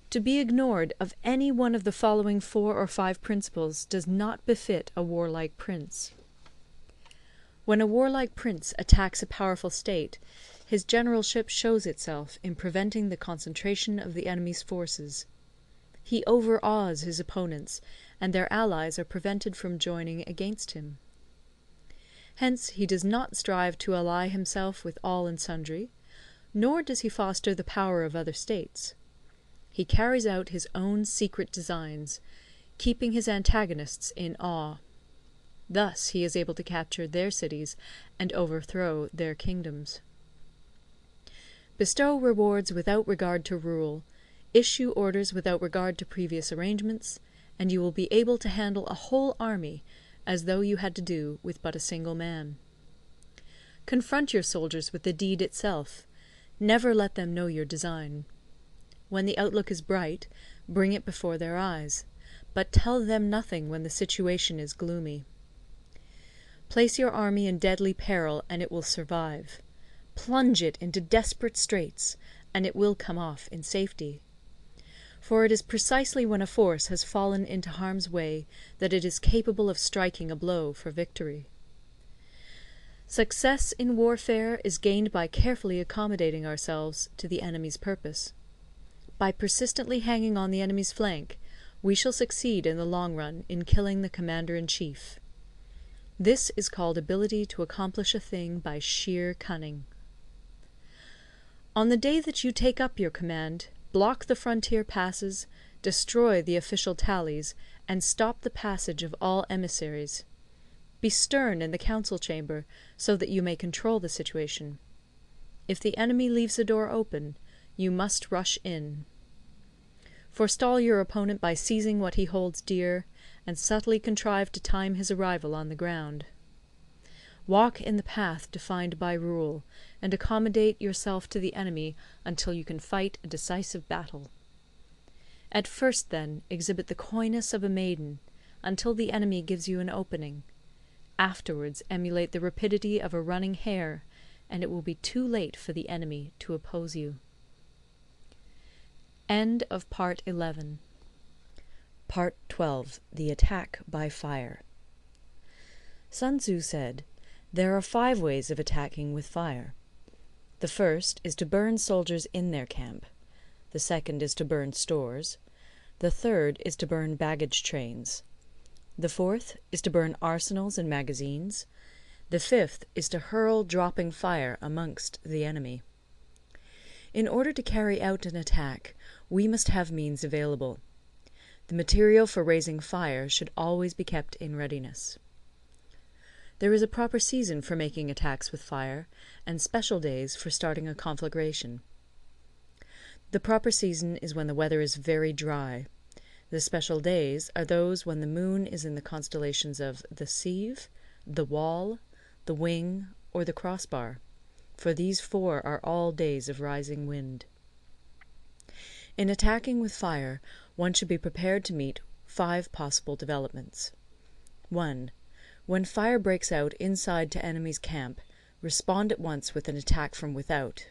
To be ignored of any one of the following 4 or 5 principles does not befit a warlike prince. When a warlike prince attacks a powerful state, his generalship shows itself in preventing the concentration of the enemy's forces. He overawes his opponents, and their allies are prevented from joining against him. Hence he does not strive to ally himself with all and sundry, nor does he foster the power of other states. He carries out his own secret designs, keeping his antagonists in awe. Thus he is able to capture their cities and overthrow their kingdoms. Bestow rewards without regard to rule, issue orders without regard to previous arrangements, and you will be able to handle a whole army as though you had to do with but a single man. Confront your soldiers with the deed itself. Never let them know your design. When the outlook is bright, bring it before their eyes, but tell them nothing when the situation is gloomy. Place your army in deadly peril, and it will survive. Plunge it into desperate straits, and it will come off in safety. For it is precisely when a force has fallen into harm's way that it is capable of striking a blow for victory. Success in warfare is gained by carefully accommodating ourselves to the enemy's purpose. By persistently hanging on the enemy's flank, we shall succeed in the long run in killing the commander-in-chief. This is called ability to accomplish a thing by sheer cunning. On the day that you take up your command, block the frontier passes, destroy the official tallies, and stop the passage of all emissaries. Be stern in the council chamber, so that you may control the situation. If the enemy leaves a door open, you must rush in. Forestall your opponent by seizing what he holds dear, and subtly contrive to time his arrival on the ground. Walk in the path defined by rule, and accommodate yourself to the enemy until you can fight a decisive battle. At first, then, exhibit the coyness of a maiden, until the enemy gives you an opening. Afterwards emulate the rapidity of a running hare, and it will be too late for the enemy to oppose you. End of Part 11. Part 12. The Attack by Fire. Sun Tzu said, "There are 5 ways of attacking with fire. The first is to burn soldiers in their camp. The second is to burn stores. The third is to burn baggage trains. The fourth is to burn arsenals and magazines. The fifth is to hurl dropping fire amongst the enemy." In order to carry out an attack, we must have means available. The material for raising fire should always be kept in readiness. There is a proper season for making attacks with fire, and special days for starting a conflagration. The proper season is when the weather is very dry. The special days are those when the moon is in the constellations of the Sieve, the Wall, the Wing, or the Crossbar, for these 4 are all days of rising wind. In attacking with fire, one should be prepared to meet 5 possible developments. 1. When fire breaks out inside to enemy's camp, respond at once with an attack from without.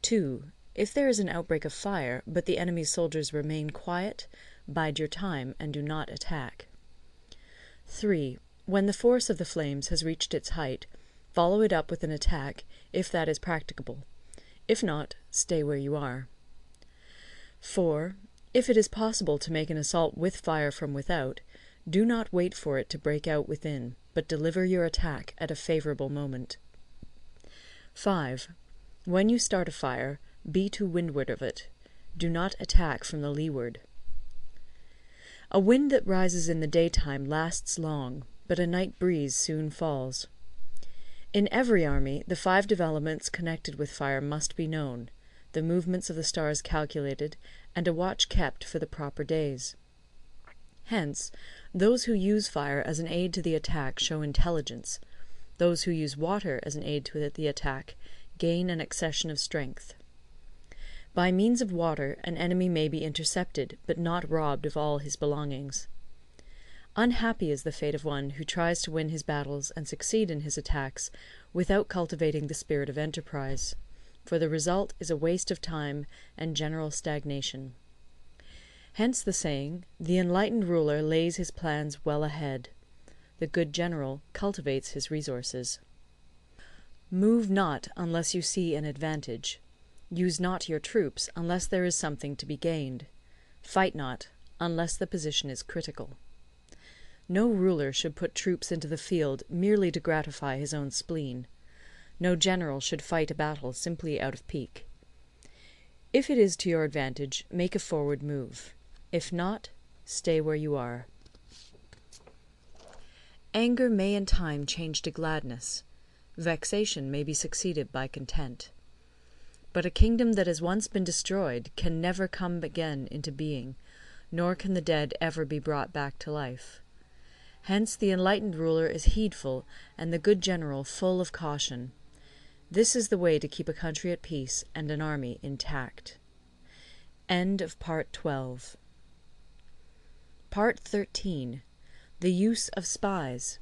2. If there is an outbreak of fire, but the enemy's soldiers remain quiet, bide your time and do not attack. 3. When the force of the flames has reached its height, follow it up with an attack, if that is practicable. If not, stay where you are. 4. If it is possible to make an assault with fire from without, do not wait for it to break out within, but deliver your attack at a favourable moment. 5. When you start a fire, be to windward of it. Do not attack from the leeward. A wind that rises in the daytime lasts long, but a night breeze soon falls. In every army, the 5 developments connected with fire must be known, the movements of the stars calculated, and a watch kept for the proper days. Hence, those who use fire as an aid to the attack show intelligence. Those who use water as an aid to the attack gain an accession of strength. By means of water, an enemy may be intercepted, but not robbed of all his belongings. Unhappy is the fate of one who tries to win his battles and succeed in his attacks without cultivating the spirit of enterprise, for the result is a waste of time and general stagnation. Hence the saying, "The enlightened ruler lays his plans well ahead. The good general cultivates his resources." Move not unless you see an advantage. Use not your troops unless there is something to be gained. Fight not unless the position is critical. No ruler should put troops into the field merely to gratify his own spleen. No general should fight a battle simply out of pique. If it is to your advantage, make a forward move. If not, stay where you are. Anger may in time change to gladness. Vexation may be succeeded by content. But a kingdom that has once been destroyed can never come again into being, nor can the dead ever be brought back to life. Hence the enlightened ruler is heedful, and the good general full of caution. This is the way to keep a country at peace and an army intact. End of Part 12. Part 13. The Use of Spies.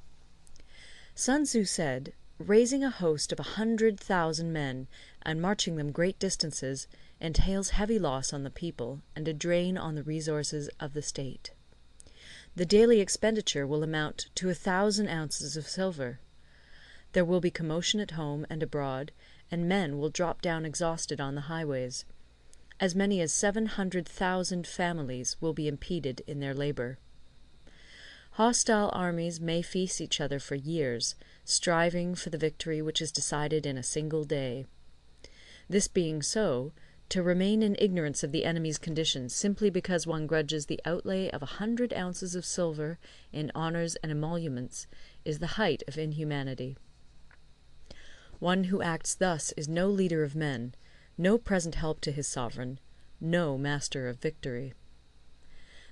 Sun Tzu said, "Raising a host of 100,000 men, and marching them great distances, entails heavy loss on the people, and a drain on the resources of the state. The daily expenditure will amount to 1,000 ounces of silver. There will be commotion at home and abroad, and men will drop down exhausted on the highways. As many as 700,000 families will be impeded in their labour. Hostile armies may feast each other for years, striving for the victory which is decided in a single day. This being so, to remain in ignorance of the enemy's condition simply because one grudges the outlay of 100 ounces of silver in honours and emoluments is the height of inhumanity. One who acts thus is no leader of men, no present help to his sovereign, no master of victory.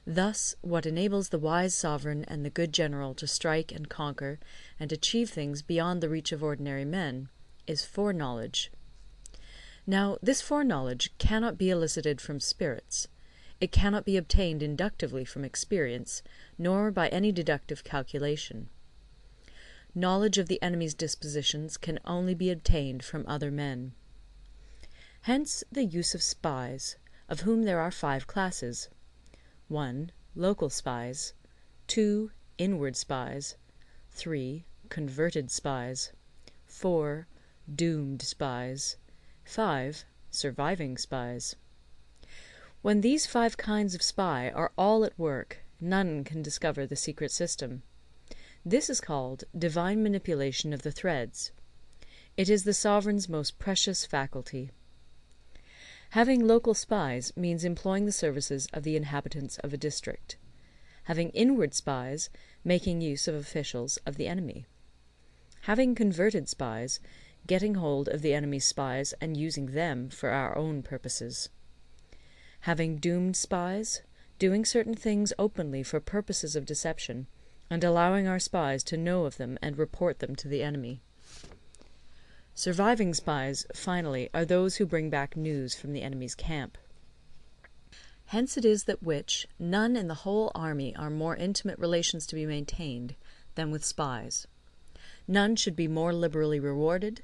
Thus, what enables the wise sovereign and the good general to strike and conquer and achieve things beyond the reach of ordinary men, is foreknowledge. Now, this foreknowledge cannot be elicited from spirits. It cannot be obtained inductively from experience, nor by any deductive calculation. Knowledge of the enemy's dispositions can only be obtained from other men. Hence the use of spies, of whom there are 5 classes. 1. Local spies. 2. Inward spies. 3. Converted spies. 4. Doomed spies. 5. Surviving spies. When these 5 kinds of spy are all at work, none can discover the secret system. This is called divine manipulation of the threads. It is the sovereign's most precious faculty. Having local spies means employing the services of the inhabitants of a district. Having inward spies, making use of officials of the enemy. Having converted spies, getting hold of the enemy's spies and using them for our own purposes. Having doomed spies, doing certain things openly for purposes of deception, and allowing our spies to know of them and report them to the enemy. Surviving spies, finally, are those who bring back news from the enemy's camp. Hence it is that none in the whole army are more intimate relations to be maintained than with spies. None should be more liberally rewarded.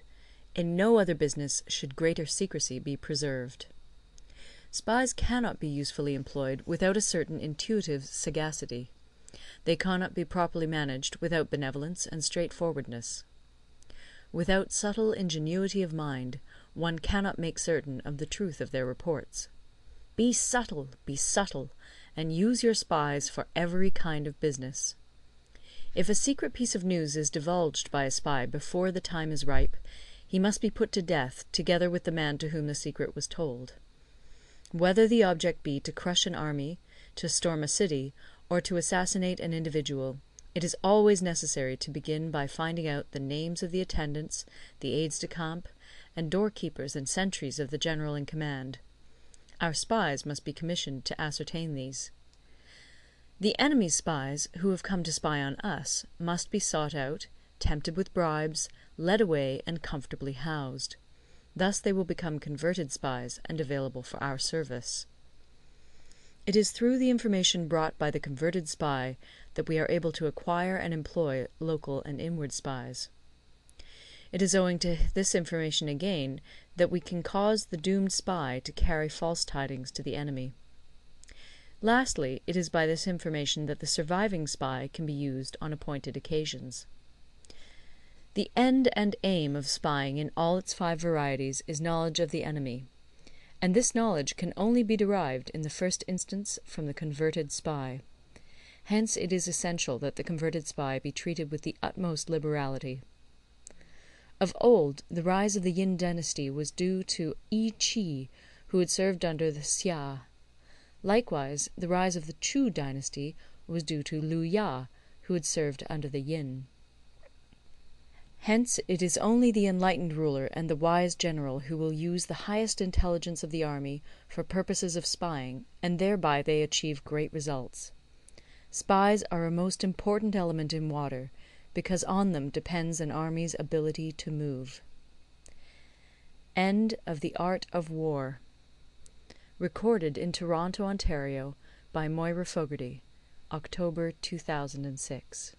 In no other business should greater secrecy be preserved. Spies cannot be usefully employed without a certain intuitive sagacity. They cannot be properly managed without benevolence and straightforwardness. Without subtle ingenuity of mind, one cannot make certain of the truth of their reports. Be subtle, and use your spies for every kind of business. If a secret piece of news is divulged by a spy before the time is ripe, he must be put to death together with the man to whom the secret was told. Whether the object be to crush an army, to storm a city, or to assassinate an individual, it is always necessary to begin by finding out the names of the attendants, the aides-de-camp, and doorkeepers and sentries of the general in command. Our spies must be commissioned to ascertain these. The enemy's spies, who have come to spy on us, must be sought out, tempted with bribes, led away, and comfortably housed. Thus they will become converted spies and available for our service. It is through the information brought by the converted spy that we are able to acquire and employ local and inward spies. It is owing to this information again that we can cause the doomed spy to carry false tidings to the enemy. Lastly, it is by this information that the surviving spy can be used on appointed occasions. The end and aim of spying in all its 5 varieties is knowledge of the enemy, and this knowledge can only be derived in the first instance from the converted spy. Hence it is essential that the converted spy be treated with the utmost liberality. Of old, the rise of the Yin dynasty was due to Yi Qi, who had served under the Xia. Likewise, the rise of the Chu dynasty was due to Lu Ya, who had served under the Yin. Hence it is only the enlightened ruler and the wise general who will use the highest intelligence of the army for purposes of spying, and thereby they achieve great results. Spies are a most important element in water, because on them depends an army's ability to move. End of The Art of War. Recorded in Toronto, Ontario by Moira Fogarty, October 2006.